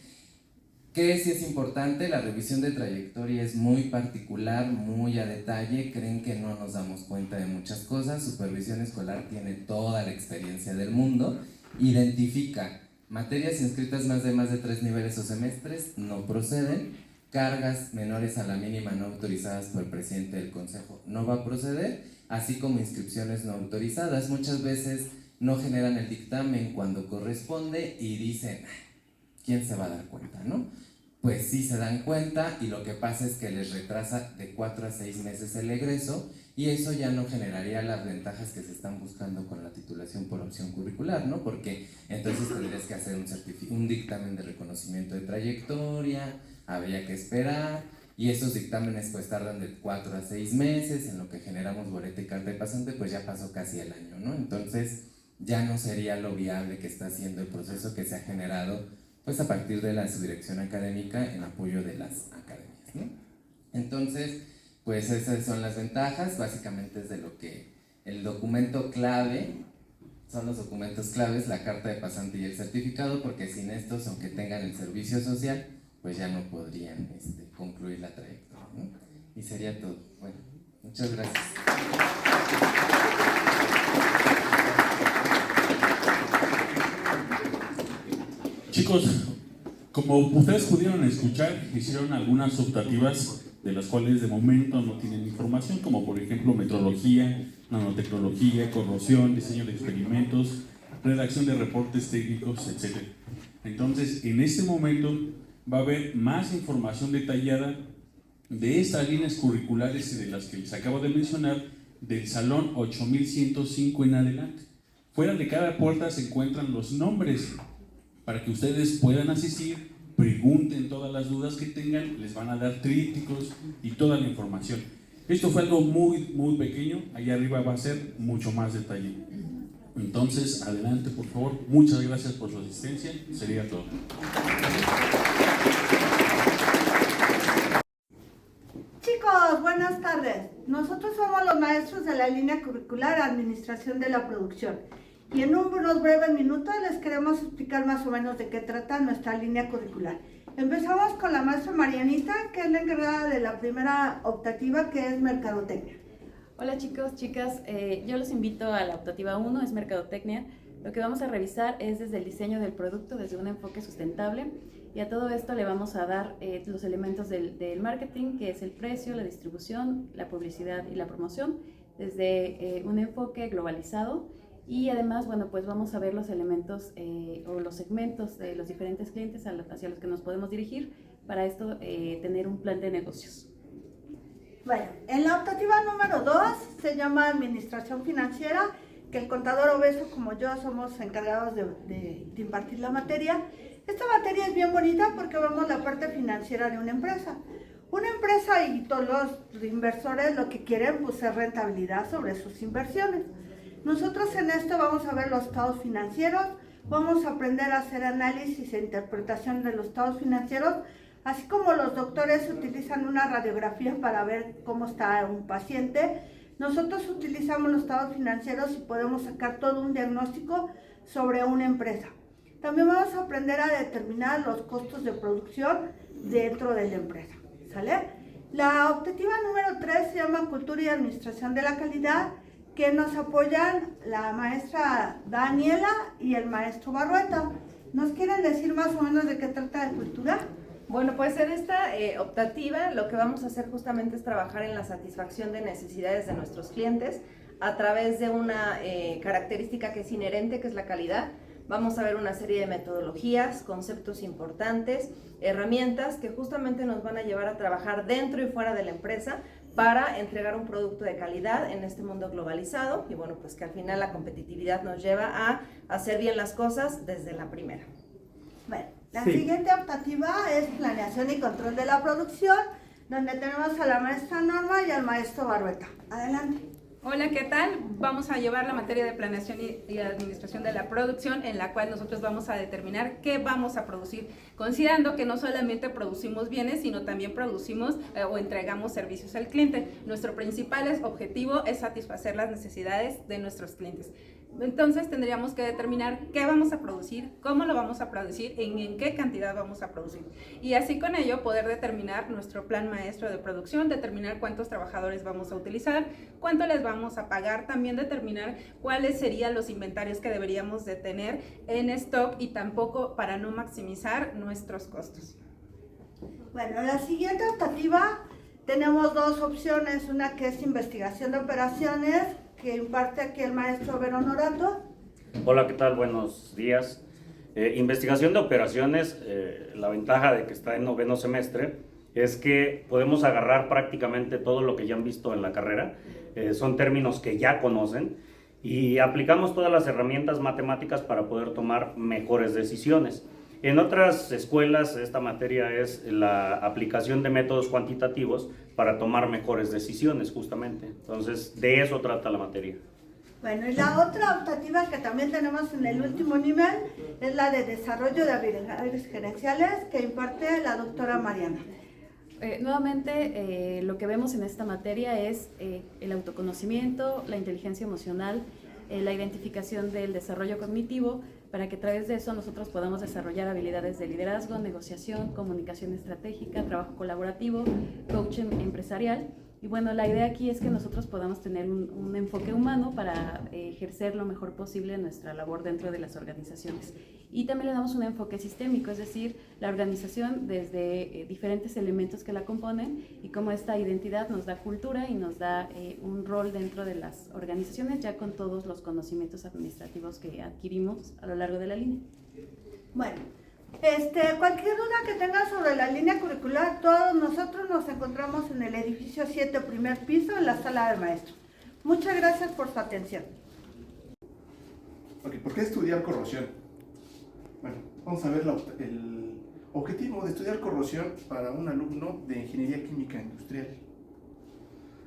Que sí es importante, la revisión de trayectoria es muy particular, muy a detalle. Creen que no nos damos cuenta de muchas cosas. Supervisión Escolar tiene toda la experiencia del mundo, identifica materias inscritas más de 3 niveles o semestres, no proceden. Cargas menores a la mínima no autorizadas por el presidente del consejo, no va a proceder, así como inscripciones no autorizadas. Muchas veces no generan el dictamen cuando corresponde y dicen, ¿quién se va a dar cuenta, no? Pues sí se dan cuenta, y lo que pasa es que les retrasa de 4 a 6 meses el egreso, y eso ya no generaría las ventajas que se están buscando con la titulación por opción curricular, ¿no? Porque entonces tendrías que hacer un dictamen de reconocimiento de trayectoria, habría que esperar, y esos dictámenes pues tardan de 4 a 6 meses, en lo que generamos boleta y carta de pasante, pues ya pasó casi el año, ¿no? Entonces ya no sería lo viable que está haciendo el proceso que se ha generado pues a partir de la subdirección académica en apoyo de las academias, ¿no? Entonces, pues esas son las ventajas, básicamente es de lo que el documento clave, son los documentos claves, la carta de pasante y el certificado, porque sin estos, aunque tengan el servicio social, pues ya no podrían concluir la trayectoria, ¿no? Y sería todo. Bueno, muchas gracias. Chicos, como ustedes pudieron escuchar, hicieron algunas optativas de las cuales de momento no tienen información, como por ejemplo metrología, nanotecnología, corrosión, diseño de experimentos, redacción de reportes técnicos, etc. Entonces, en este momento va a haber más información detallada de estas líneas curriculares y de las que les acabo de mencionar, del salón 8105 en adelante. Fuera de cada puerta se encuentran los nombres para que ustedes puedan asistir, pregunten todas las dudas que tengan, les van a dar trípticos y toda la información. Esto fue algo muy, muy pequeño, allá arriba va a ser mucho más detalle. Entonces, adelante por favor, muchas gracias por su asistencia, sería todo. Chicos, buenas tardes. Nosotros somos los maestros de la línea curricular Administración de la Producción. Y en unos breves minutos les queremos explicar más o menos de qué trata nuestra línea curricular. Empezamos con la maestra Marianita, que es la encargada de la primera optativa, que es Mercadotecnia. Hola chicos, chicas, yo los invito a la optativa 1, es Mercadotecnia. Lo que vamos a revisar es desde el diseño del producto, desde un enfoque sustentable, y a todo esto le vamos a dar los elementos del marketing, que es el precio, la distribución, la publicidad y la promoción, desde un enfoque globalizado. Y además, bueno, pues vamos a ver los elementos o los segmentos de los diferentes clientes hacia los que nos podemos dirigir, para esto tener un plan de negocios. Bueno, en la optativa número 2 se llama Administración Financiera, que el contador obeso como yo somos encargados de impartir la materia. Esta materia es bien bonita porque vemos la parte financiera de una empresa. Una empresa y todos los inversores lo que quieren pues, es rentabilidad sobre sus inversiones. Nosotros en esto vamos a ver los estados financieros, vamos a aprender a hacer análisis e interpretación de los estados financieros, así como los doctores utilizan una radiografía para ver cómo está un paciente. Nosotros utilizamos los estados financieros y podemos sacar todo un diagnóstico sobre una empresa. También vamos a aprender a determinar los costos de producción dentro de la empresa, ¿sale? La optativa número 3 se llama Cultura y Administración de la Calidad, que nos apoyan la maestra Daniela y el maestro Barrueta. ¿Nos quieren decir más o menos de qué trata de cultura? Bueno, pues en esta optativa lo que vamos a hacer justamente es trabajar en la satisfacción de necesidades de nuestros clientes a través de una característica que es inherente, que es la calidad. Vamos a ver una serie de metodologías, conceptos importantes, herramientas que justamente nos van a llevar a trabajar dentro y fuera de la empresa para entregar un producto de calidad en este mundo globalizado y bueno, pues que al final la competitividad nos lleva a hacer bien las cosas desde la primera. Bueno, la siguiente optativa es Planeación y Control de la Producción, donde tenemos a la maestra Norma y al maestro Barrueta. Adelante. Hola, ¿qué tal? Vamos a llevar la materia de planeación y administración de la producción, en la cual nosotros vamos a determinar qué vamos a producir, considerando que no solamente producimos bienes, sino también producimos o entregamos servicios al cliente. Nuestro principal objetivo es satisfacer las necesidades de nuestros clientes. Entonces tendríamos que determinar qué vamos a producir, cómo lo vamos a producir, en qué cantidad vamos a producir. Y así con ello poder determinar nuestro plan maestro de producción, determinar cuántos trabajadores vamos a utilizar, cuánto les vamos a pagar, también determinar cuáles serían los inventarios que deberíamos de tener en stock y tampoco para no maximizar nuestros costos. Bueno, la siguiente optativa tenemos dos opciones, una que es investigación de operaciones, que imparte aquí el maestro Vero Norato. Hola, ¿qué tal? Buenos días. Investigación de operaciones, la ventaja de que está en noveno semestre es que podemos agarrar prácticamente todo lo que ya han visto en la carrera, son términos que ya conocen y aplicamos todas las herramientas matemáticas para poder tomar mejores decisiones. En otras escuelas esta materia es la aplicación de métodos cuantitativos para tomar mejores decisiones justamente. Entonces de eso trata la materia. Bueno, y la otra optativa que también tenemos en el último nivel es la de desarrollo de habilidades gerenciales que imparte la doctora Mariana. Nuevamente, lo que vemos en esta materia es el autoconocimiento, la inteligencia emocional, la identificación del desarrollo cognitivo, para que a través de eso nosotros podamos desarrollar habilidades de liderazgo, negociación, comunicación estratégica, trabajo colaborativo, coaching empresarial. Y bueno, la idea aquí es que nosotros podamos tener un enfoque humano para ejercer lo mejor posible nuestra labor dentro de las organizaciones. Y también le damos un enfoque sistémico, es decir, la organización desde diferentes elementos que la componen y cómo esta identidad nos da cultura y nos da un rol dentro de las organizaciones, ya con todos los conocimientos administrativos que adquirimos a lo largo de la línea. Bueno, cualquier duda que tengan sobre la línea curricular, todos nosotros nos encontramos en el edificio 7, primer piso, en la sala del maestro. Muchas gracias por su atención. Ok, ¿por qué estudiar corrosión? Bueno, vamos a ver el objetivo de estudiar corrosión para un alumno de Ingeniería Química Industrial.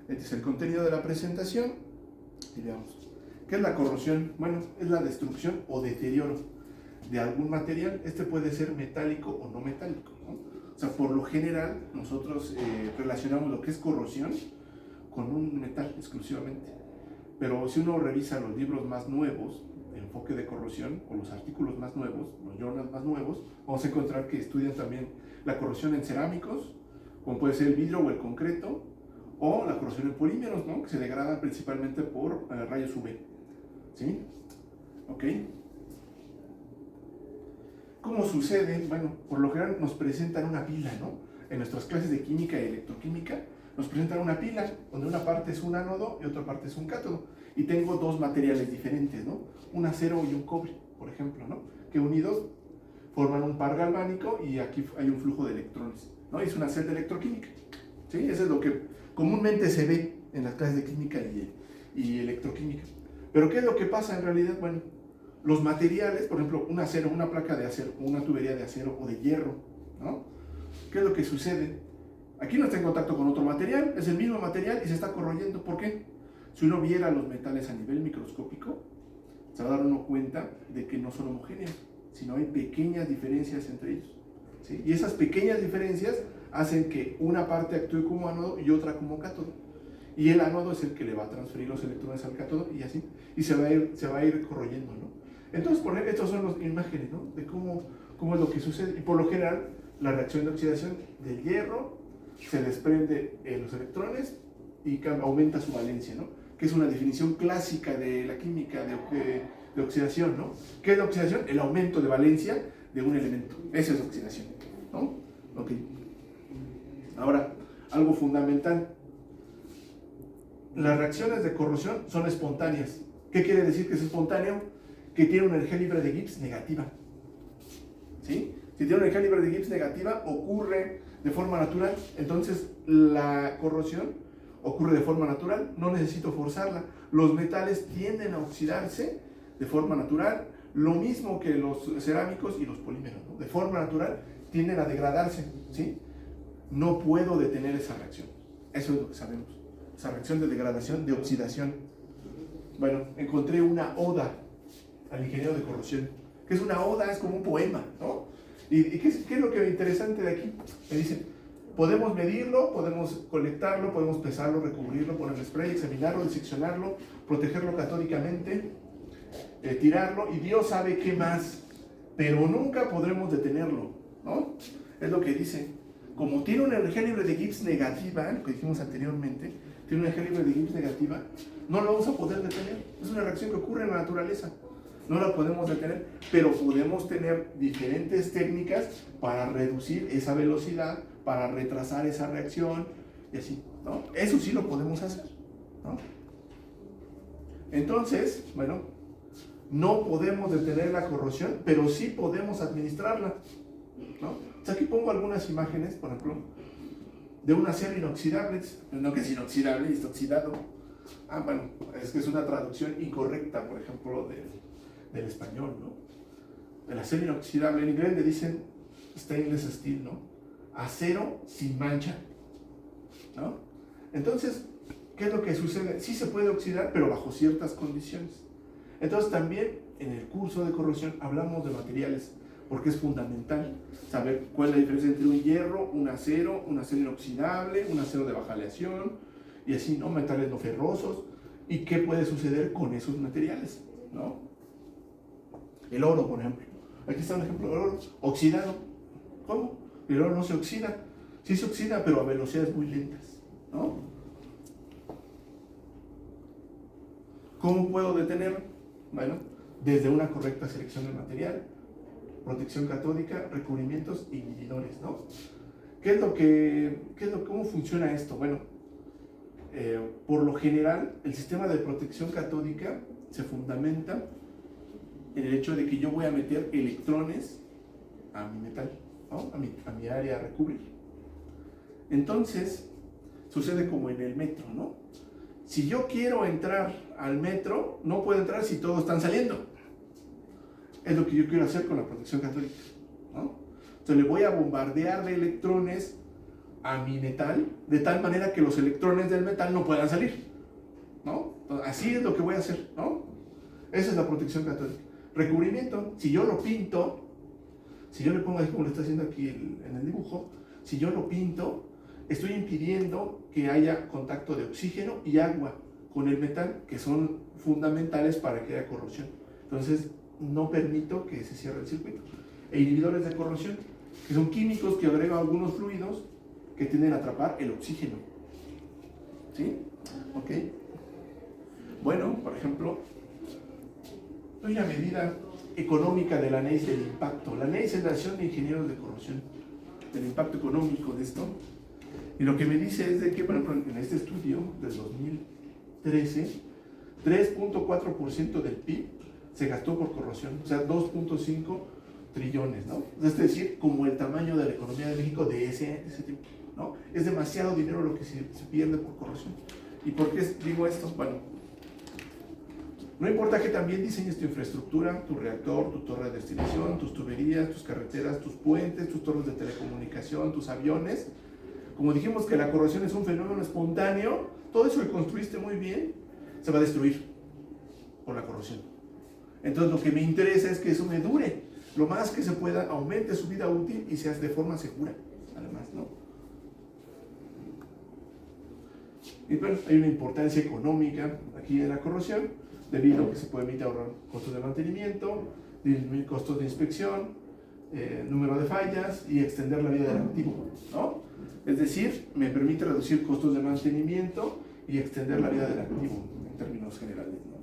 Este es el contenido de la presentación y veamos. ¿Qué es la corrosión? Bueno, es la destrucción o deterioro de algún material. Este puede ser metálico o no metálico, ¿no? O sea, por lo general nosotros relacionamos lo que es corrosión con un metal exclusivamente. Pero si uno revisa los libros más nuevos, el enfoque de corrosión, o los artículos más nuevos, los journals más nuevos, vamos a encontrar que estudian también la corrosión en cerámicos, como puede ser el vidrio o el concreto, o la corrosión en polímeros, ¿no? Que se degrada principalmente por rayos UV. ¿Sí? ¿Ok? ¿Cómo sucede? Bueno, por lo general nos presentan una pila, ¿no? En nuestras clases de química y electroquímica nos presentan una pila, donde una parte es un ánodo y otra parte es un cátodo. Y tengo dos materiales diferentes, ¿no? Un acero y un cobre, por ejemplo, ¿no? Que unidos forman un par galvánico y aquí hay un flujo de electrones, ¿no? Es una celda electroquímica, ¿sí? Eso es lo que comúnmente se ve en las clases de química y electroquímica. Pero ¿qué es lo que pasa en realidad? Bueno, los materiales, por ejemplo, un acero, una placa de acero, una tubería de acero o de hierro, ¿no? ¿Qué es lo que sucede? Aquí no está en contacto con otro material, es el mismo material y se está corroyendo. ¿Por qué? Si uno viera los metales a nivel microscópico, se va a dar uno cuenta de que no son homogéneos, sino hay pequeñas diferencias entre ellos, ¿sí? Y esas pequeñas diferencias hacen que una parte actúe como ánodo y otra como cátodo. Y el ánodo es el que le va a transferir los electrones al cátodo y así, y se va a ir corroyendo, ¿no? Entonces, por ejemplo, estas son las imágenes, ¿no? De cómo es lo que sucede. Y por lo general, la reacción de oxidación del hierro se desprende los electrones y aumenta su valencia, ¿no? Que es una definición clásica de la química de oxidación, ¿no? ¿Qué es la oxidación? El aumento de valencia de un elemento. Esa es oxidación, ¿no? Ok. Ahora, algo fundamental. Las reacciones de corrosión son espontáneas. ¿Qué quiere decir que es espontáneo? Que tiene una energía libre de Gibbs negativa, ¿sí? Si tiene una energía libre de Gibbs negativa, ocurre de forma natural. Entonces, la corrosión ocurre de forma natural, no necesito forzarla. Los metales tienden a oxidarse de forma natural, lo mismo que los cerámicos y los polímeros, ¿no? De forma natural tienden a degradarse, ¿sí? No puedo detener esa reacción. Eso es lo que sabemos. Esa reacción de degradación, de oxidación. Bueno, encontré una oda al ingeniero de corrosión. ¿Qué es una oda? Es como un poema, ¿no? ¿Y qué es lo que es interesante de aquí? Me dicen, podemos medirlo, podemos colectarlo, podemos pesarlo, recubrirlo, ponerle spray, examinarlo, diseccionarlo, protegerlo catódicamente, tirarlo, y Dios sabe qué más, pero nunca podremos detenerlo, ¿no? Es lo que dice. Como tiene una energía libre de Gibbs negativa, lo que dijimos anteriormente, tiene una energía libre de Gibbs negativa, no lo vamos a poder detener. Es una reacción que ocurre en la naturaleza. No la podemos detener, pero podemos tener diferentes técnicas para reducir esa velocidad, para retrasar esa reacción, y así, ¿no? Eso sí lo podemos hacer, ¿no? Entonces, bueno, no podemos detener la corrosión, pero sí podemos administrarla, ¿no? Entonces aquí pongo algunas imágenes, por ejemplo, de un acero inoxidable, no que es inoxidable y está oxidado. Ah, bueno, es que es una traducción incorrecta, por ejemplo, del español, ¿no? El acero inoxidable, en inglés le dicen stainless steel, ¿no? Acero sin mancha, ¿no? Entonces, ¿qué es lo que sucede? Sí se puede oxidar, pero bajo ciertas condiciones. Entonces también en el curso de corrosión hablamos de materiales, porque es fundamental saber cuál es la diferencia entre un hierro, un acero inoxidable, un acero de baja aleación, y así, ¿no? Metales no ferrosos, y qué puede suceder con esos materiales, ¿no? El oro, por ejemplo. Aquí está un ejemplo del oro, oxidado. ¿Cómo? El oro no se oxida. Sí se oxida, pero a velocidades muy lentas, ¿no? ¿Cómo puedo detenerlo? Bueno, desde una correcta selección del material, protección catódica, recubrimientos e inhibidores, ¿no? ¿Cómo funciona esto? Bueno, por lo general, el sistema de protección catódica se fundamenta en el hecho de que yo voy a meter electrones a mi metal, ¿no? a mi área a recubrir. Entonces, sucede como en el metro, ¿no? Si yo quiero entrar al metro, no puedo entrar si todos están saliendo. Es lo que yo quiero hacer con la protección catódica, ¿no? Entonces le voy a bombardear de electrones a mi metal, de tal manera que los electrones del metal no puedan salir, ¿no? Entonces, así es lo que voy a hacer, ¿no? Esa es la protección catódica. Recubrimiento, si yo lo pinto, si yo le pongo así como lo está haciendo aquí en el dibujo, si yo lo pinto, estoy impidiendo que haya contacto de oxígeno y agua con el metal, que son fundamentales para que haya corrosión. Entonces, no permito que se cierre el circuito. E inhibidores de corrosión, que son químicos que agregan algunos fluidos que tienden a atrapar el oxígeno. ¿Sí? ¿Ok? Bueno, por ejemplo, hay una medida económica de la NEIS del impacto. La NEIS es la Asociación de Ingenieros de Corrosión, del impacto económico de esto. Y lo que me dice es de que, por ejemplo, en este estudio del 2013, 3.4% del PIB se gastó por corrosión, o sea, 2.5 trillones, ¿no? Es decir, como el tamaño de la economía de México de ese tiempo, ¿no? Es demasiado dinero lo que se pierde por corrosión. ¿Y por qué digo esto? Bueno, no importa que también diseñes tu infraestructura, tu reactor, tu torre de destilación, tus tuberías, tus carreteras, tus puentes, tus torres de telecomunicación, tus aviones. Como dijimos que la corrosión es un fenómeno espontáneo, todo eso que construiste muy bien se va a destruir por la corrosión. Entonces lo que me interesa es que eso me dure lo más que se pueda, aumente su vida útil y sea de forma segura, además, ¿no? Y bueno, hay una importancia económica aquí de la corrosión, debido a que se permite ahorrar costos de mantenimiento, disminuir costos de inspección, número de fallas y extender la vida del activo, ¿no? Es decir, me permite reducir costos de mantenimiento y extender la vida del activo en términos generales, ¿no?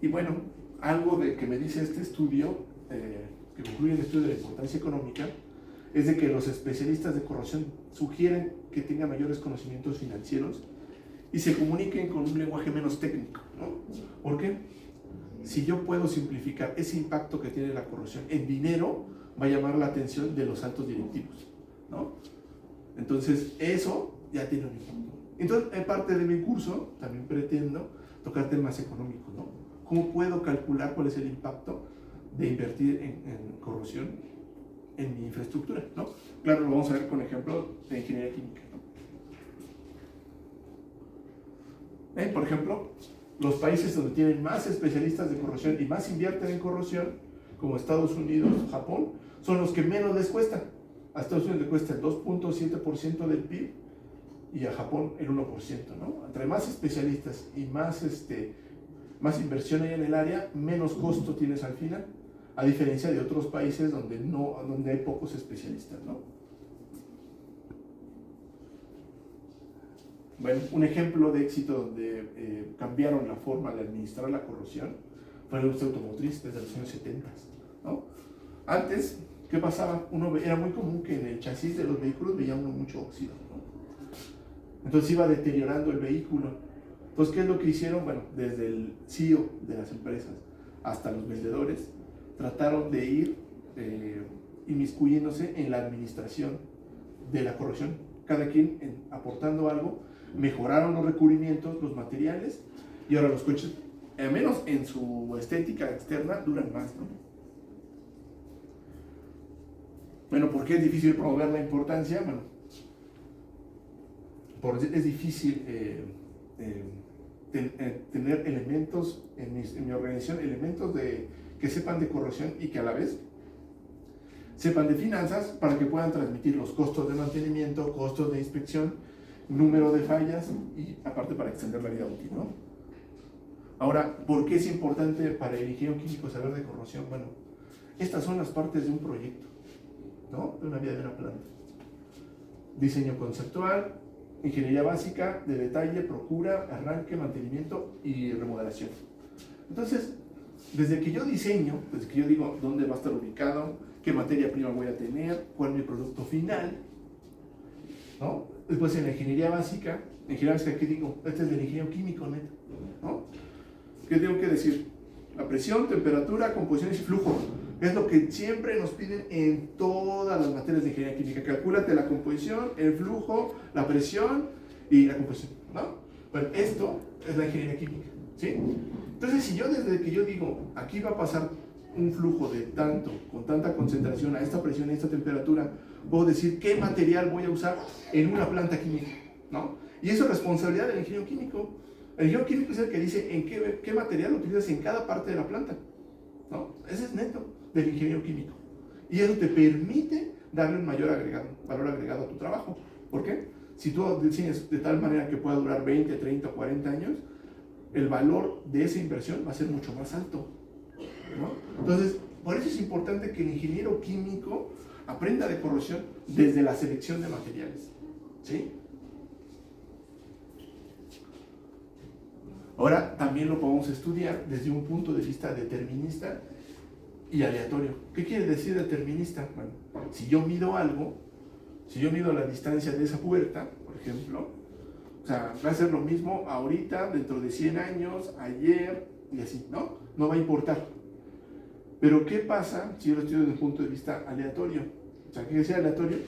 Y bueno, algo de que me dice este estudio, que concluye el estudio de la importancia económica, es de que los especialistas de corrosión sugieren que tengan mayores conocimientos financieros y se comuniquen con un lenguaje menos técnico, ¿no? ¿Por qué? Si yo puedo simplificar ese impacto que tiene la corrosión en dinero, va a llamar la atención de los altos directivos, ¿no? Entonces, eso ya tiene un impacto. Entonces, en parte de mi curso, también pretendo tocar temas económicos, ¿no? ¿Cómo puedo calcular cuál es el impacto de invertir en corrosión en mi infraestructura, ¿no? Claro, lo vamos a ver con ejemplo de ingeniería química, ¿no? Por ejemplo, los países donde tienen más especialistas de corrosión y más invierten en corrosión, como Estados Unidos, Japón, son los que menos les cuesta. A Estados Unidos le cuesta el 2.7% del PIB y a Japón el 1%, ¿no? Entre más especialistas y más inversión hay en el área, menos costo tienes al final, a diferencia de otros países donde hay pocos especialistas, ¿no? Bueno, un ejemplo de éxito donde cambiaron la forma de administrar la corrosión fue la industria automotriz desde los años 70, ¿no? Antes, ¿qué pasaba? Era muy común que en el chasis de los vehículos veía uno mucho óxido, ¿no? Entonces iba deteriorando el vehículo. Entonces, ¿qué es lo que hicieron? Bueno, desde el CEO de las empresas hasta los vendedores, trataron de ir inmiscuyéndose en la administración de la corrosión. Cada quien aportando algo, mejoraron los recubrimientos, los materiales, y ahora los coches, al menos en su estética externa, duran más, ¿no? Bueno, ¿por qué es difícil promover la importancia? Bueno, porque es difícil tener elementos en mi organización, elementos que sepan de corrosión y que a la vez sepan de finanzas para que puedan transmitir los costos de mantenimiento, costos de inspección, número de fallas y aparte para extender la vida útil, ¿no? Ahora, ¿por qué es importante para el ingeniero químico saber de corrosión? Bueno, estas son las partes de un proyecto, ¿no? De una vía de una planta. Diseño conceptual, ingeniería básica, de detalle, procura, arranque, mantenimiento y remodelación. Entonces, desde que yo diseño, desde que yo digo dónde va a estar ubicado, qué materia prima voy a tener, cuál es mi producto final, ¿no? Después en la ingeniería básica, ¿qué digo? Este es del ingeniero químico, neto, ¿no? ¿Qué tengo que decir? La presión, temperatura, composiciones y flujo. Es lo que siempre nos piden en todas las materias de ingeniería química. Calcúlate la composición, el flujo, la presión y la composición, ¿no? Bueno, esto es la ingeniería química, ¿sí? Entonces, si yo desde que yo digo, aquí va a pasar un flujo de tanto, con tanta concentración, a esta presión, a esta temperatura, puedo decir qué material voy a usar en una planta química, ¿no? Y eso es responsabilidad del ingeniero químico. El ingeniero químico es el que dice en qué material utilizas en cada parte de la planta, ¿no? Ese es neto del ingeniero químico. Y eso te permite darle un mayor valor agregado a tu trabajo. ¿Por qué? Si tú diseñas de tal manera que pueda durar 20, 30, 40 años, el valor de esa inversión va a ser mucho más alto, ¿no? Entonces, por eso es importante que el ingeniero químico aprenda de corrosión desde la selección de materiales, ¿sí? Ahora también lo podemos estudiar desde un punto de vista determinista y aleatorio. ¿Qué quiere decir determinista? Bueno, si yo mido algo, si yo mido la distancia de esa puerta, por ejemplo, o sea, va a ser lo mismo ahorita, dentro de 100 años, ayer, y así, ¿no? No va a importar. Pero ¿qué pasa si yo lo estudio desde un punto de vista aleatorio? O sea, ¿qué decía aleatorio?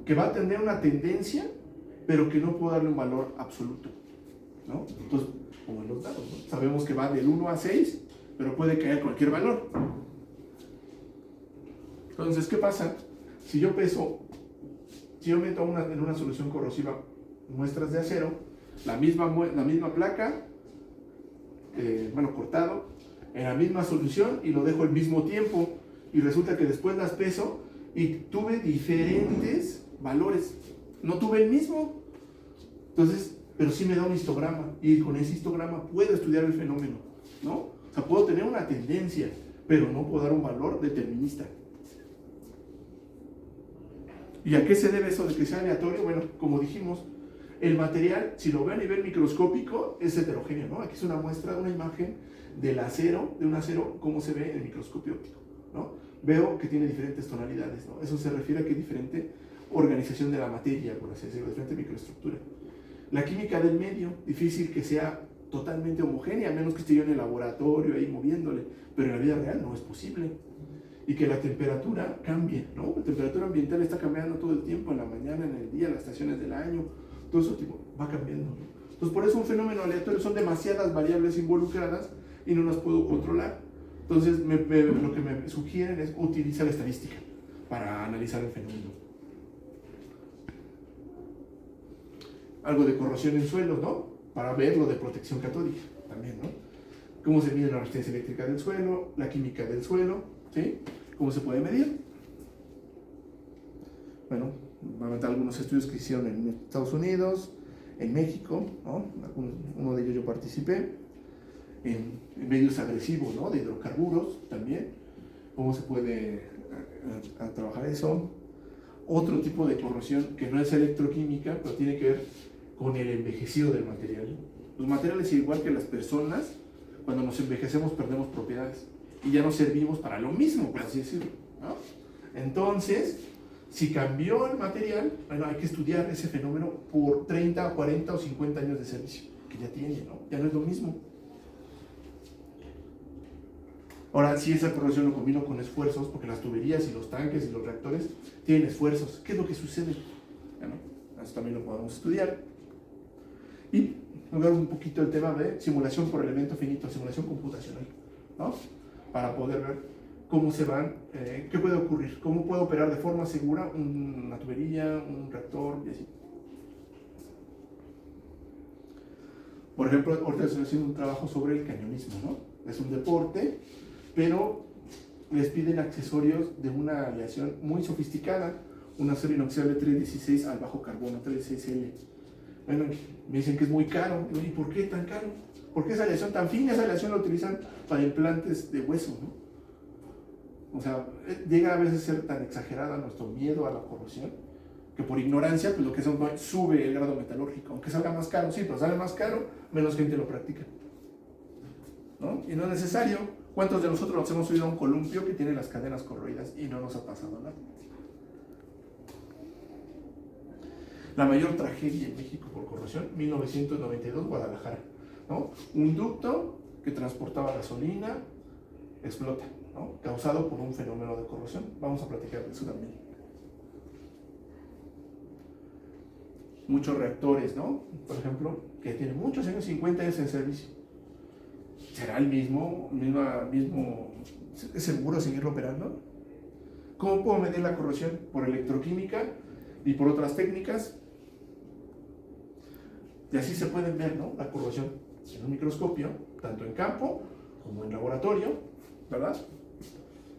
Que va a tener una tendencia, pero que no puedo darle un valor absoluto, ¿no? Entonces, como en los dados, ¿no? Sabemos que va del 1 a 6, pero puede caer cualquier valor. Entonces, ¿qué pasa? Si yo meto en una solución corrosiva muestras de acero, la misma placa, cortado, en la misma solución y lo dejo el mismo tiempo, y resulta que después las peso y tuve diferentes valores, no tuve el mismo. Entonces, pero sí me da un histograma, y con ese histograma puedo estudiar el fenómeno, ¿no? O sea, puedo tener una tendencia, pero no puedo dar un valor determinista. ¿Y a qué se debe eso de que sea aleatorio? Bueno, como dijimos, el material, si lo ve a nivel microscópico, es heterogéneo, ¿no? Aquí es una muestra, una imagen del acero, de un acero, cómo se ve en el microscopio óptico, ¿no? Veo que tiene diferentes tonalidades, ¿no? Eso se refiere a que hay diferente organización de la materia, por así decirlo, diferente microestructura. La química del medio, difícil que sea totalmente homogénea, a menos que esté yo en el laboratorio ahí moviéndole, pero en la vida real no es posible. Y que la temperatura cambie, ¿no? La temperatura ambiental está cambiando todo el tiempo, en la mañana, en el día, las estaciones del año, todo eso tipo, va cambiando, ¿no? Entonces, por eso un fenómeno aleatorio son demasiadas variables involucradas y no las puedo controlar. Entonces, lo que me sugieren es utilizar la estadística para analizar el fenómeno. Algo de corrosión en suelos, ¿no? Para ver lo de protección catódica también, ¿no? Cómo se mide la resistencia eléctrica del suelo, la química del suelo, ¿sí? ¿Cómo se puede medir? Bueno, voy a meter algunos estudios que hicieron en Estados Unidos, en México, ¿no? Uno de ellos yo participé, en medios agresivos, ¿no? De hidrocarburos también. ¿Cómo se puede trabajar eso? Otro tipo de corrosión que no es electroquímica, pero tiene que ver con el envejecido del material. Los materiales, igual que las personas, cuando nos envejecemos perdemos propiedades y ya no servimos para lo mismo, por así decirlo, ¿no? Entonces, si cambió el material, bueno, hay que estudiar ese fenómeno por 30, 40 o 50 años de servicio que ya tiene, ¿no? Ya no es lo mismo. Ahora, si esa corrosión lo combino con esfuerzos, porque las tuberías y los tanques y los reactores tienen esfuerzos, ¿qué es lo que sucede? Bueno, eso también lo podemos estudiar. Y hablar un poquito del tema de simulación por elemento finito, simulación computacional, ¿no? Para poder ver cómo se van, qué puede ocurrir, cómo puede operar de forma segura una tubería, un reactor y así. Por ejemplo, ahorita estoy haciendo un trabajo sobre el cañonismo, ¿no? Es un deporte, pero les piden accesorios de una aleación muy sofisticada, un acero inoxidable 316 al bajo carbono, 316L. Bueno, me dicen que es muy caro. ¿Y por qué tan caro? ¿Por qué esa aleación tan fina? Esa aleación la utilizan para implantes de hueso, ¿no? O sea, llega a veces a ser tan exagerada nuestro miedo a la corrosión, que por ignorancia, pues lo que sube el grado metalúrgico. Aunque salga más caro, sí, pero sale más caro, menos gente lo practica, ¿no? Y no es necesario. ¿Cuántos de nosotros nos hemos subido a un columpio que tiene las cadenas corroídas y no nos ha pasado nada? La mayor tragedia en México por corrosión, 1992, Guadalajara, ¿no? Un ducto que transportaba gasolina explota, ¿no? Causado por un fenómeno de corrosión. Vamos a platicar de eso también. Muchos reactores, ¿no? Por ejemplo, que tienen muchos años, 50 años en servicio. ¿Será el mismo? ¿Es seguro seguirlo operando? ¿Cómo puedo medir la corrosión? Por electroquímica y por otras técnicas. Y así se pueden ver, ¿no? La corrosión en un microscopio, tanto en campo como en laboratorio, ¿verdad?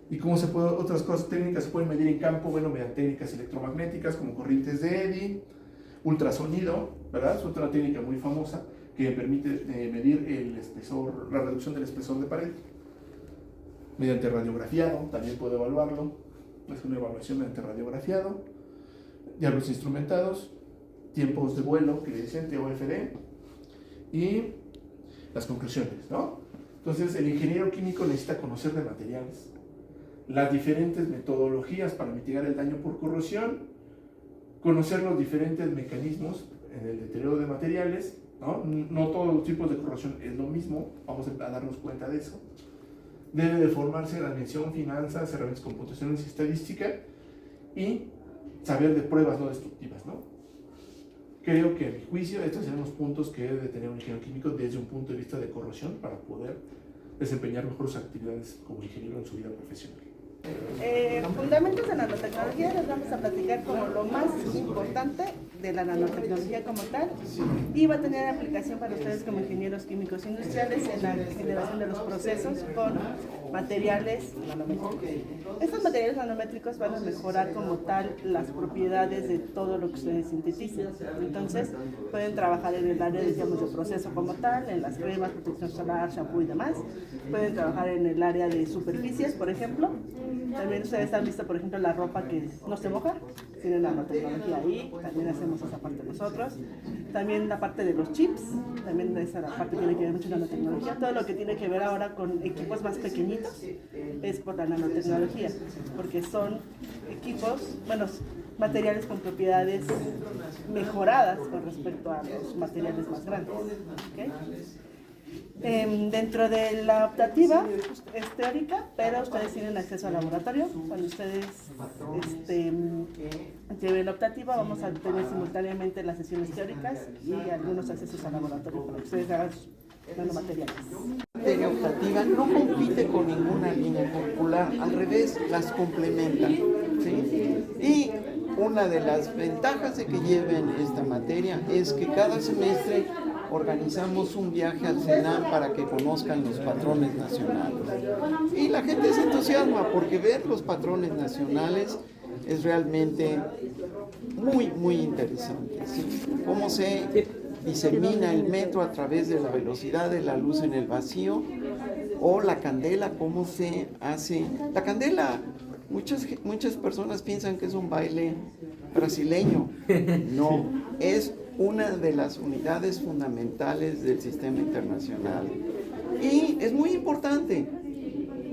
Y cómo se puede, otras cosas técnicas se pueden medir en campo, bueno, mediante técnicas electromagnéticas como corrientes de Eddy, ultrasonido, ¿verdad? Es otra técnica muy famosa que permite medir el espesor, la reducción del espesor de pared. Mediante radiografiado, también puedo evaluarlo. Es una evaluación mediante radiografiado. Diálogos instrumentados, tiempos de vuelo, que le dicen TOFD, y las conclusiones, ¿no? Entonces, el ingeniero químico necesita conocer de materiales, las diferentes metodologías para mitigar el daño por corrosión, conocer los diferentes mecanismos en el deterioro de materiales, ¿no? No todos los tipos de corrosión es lo mismo, vamos a darnos cuenta de eso. Debe de formarse la dimensión, finanzas, herramientas computacionales y estadística, y saber de pruebas no destructivas, ¿no? Creo que a mi juicio estos serían los puntos que debe de tener un ingeniero químico desde un punto de vista de corrosión para poder desempeñar mejor sus actividades como ingeniero en su vida profesional. Fundamentos de nanotecnología les vamos a platicar como lo más importante de la nanotecnología como tal, y va a tener aplicación para ustedes como ingenieros químicos industriales en la generación de los procesos con materiales nanométricos. Estos materiales nanométricos van a mejorar como tal las propiedades de todo lo que ustedes sintetizan. Entonces pueden trabajar en el área, digamos, de proceso como tal, en las cremas, protección solar, shampoo y demás. Pueden trabajar en el área de superficies, por ejemplo. También ustedes han visto, por ejemplo, la ropa que no se moja, tiene nanotecnología ahí, también hacemos esa parte nosotros. También la parte de los chips, también esa parte tiene que ver mucho con nanotecnología. Todo lo que tiene que ver ahora con equipos más pequeñitos es por la nanotecnología, porque son equipos, bueno, materiales con propiedades mejoradas con respecto a los materiales más grandes. ¿Okay? Dentro de la optativa es teórica, pero ustedes tienen acceso al laboratorio. Cuando ustedes lleven la optativa, vamos a tener simultáneamente las sesiones teóricas y algunos accesos al laboratorio para que ustedes hagan sus nanomateriales. La materia optativa no compite con ninguna línea curricular, al revés, las complementa, ¿sí? Y una de las ventajas de que lleven esta materia es que cada semestre organizamos un viaje al CENAM para que conozcan los patrones nacionales. Y la gente se entusiasma porque ver los patrones nacionales es realmente muy interesante, ¿sí? Cómo se disemina el metro a través de la velocidad de la luz en el vacío, o la candela, cómo se hace. La candela, muchas personas piensan que es un baile brasileño. No, es una de las unidades fundamentales del sistema internacional. Y es muy importante,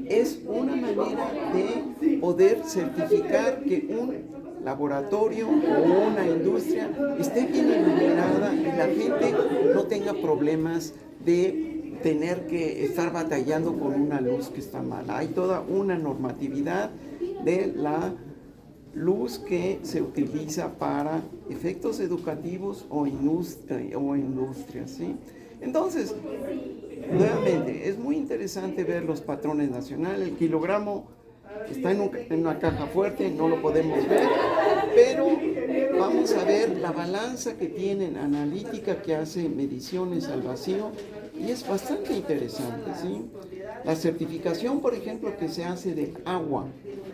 es una manera de poder certificar que un laboratorio o una industria esté bien iluminada y la gente no tenga problemas de tener que estar batallando con una luz que está mala. Hay toda una normatividad de la luz que se utiliza para efectos educativos o industrias, ¿sí? Entonces, nuevamente, es muy interesante ver los patrones nacionales. El kilogramo está en una caja fuerte, no lo podemos ver, pero vamos a ver la balanza que tienen analítica que hace mediciones al vacío y es bastante interesante, ¿sí? La certificación, por ejemplo, que se hace de agua.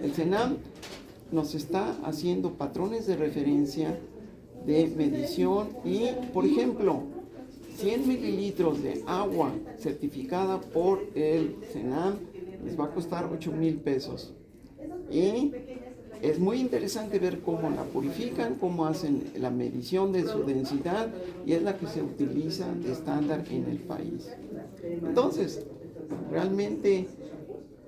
El CENAM nos está haciendo patrones de referencia de medición y, por ejemplo, 100 mililitros de agua certificada por el CENAM les va a costar 8,000 pesos. Y es muy interesante ver cómo la purifican, cómo hacen la medición de su densidad y es la que se utiliza de estándar en el país. Entonces, realmente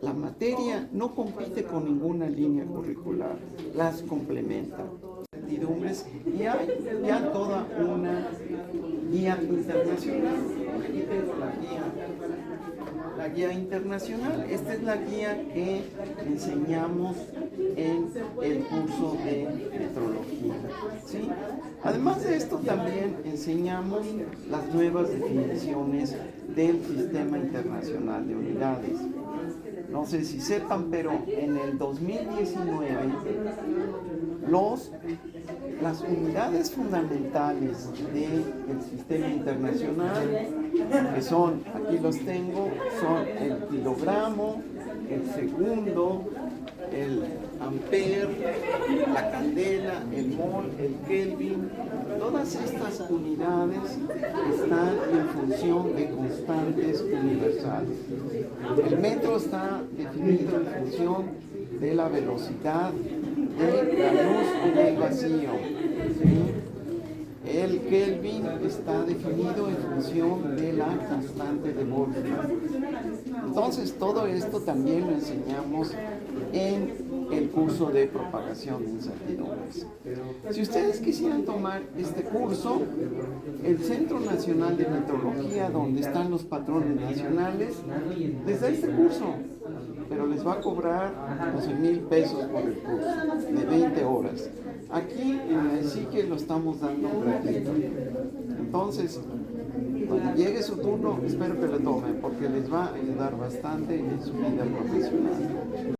la materia no compite con ninguna línea curricular, las complementa. Y hay ya toda una guía internacional. Aquí tengo la guía internacional. Esta es la guía que enseñamos en el curso de metrología, ¿sí? Además de esto, también enseñamos las nuevas definiciones del Sistema Internacional de Unidades. No sé si sepan, pero en el 2019 las unidades fundamentales del sistema internacional, que son, aquí los tengo, son el kilogramo, el segundo, el ampere, la candela, el mol, el kelvin. Todas estas unidades están en función de constantes universales. El metro está definido en función de la velocidad de la luz en el vacío, ¿sí? El kelvin está definido en función de la constante de Boltzmann. Entonces, todo esto también lo enseñamos en el curso de propagación de incertidumbres. Si ustedes quisieran tomar este curso, el Centro Nacional de Metrología, donde están los patrones nacionales, les da este curso, pero les va a cobrar 12,000 pesos por el curso, de 20 horas. Aquí en la ESICE lo estamos dando gratuito. Entonces, cuando llegue su turno, espero que lo tomen, porque les va a ayudar bastante en su vida profesional.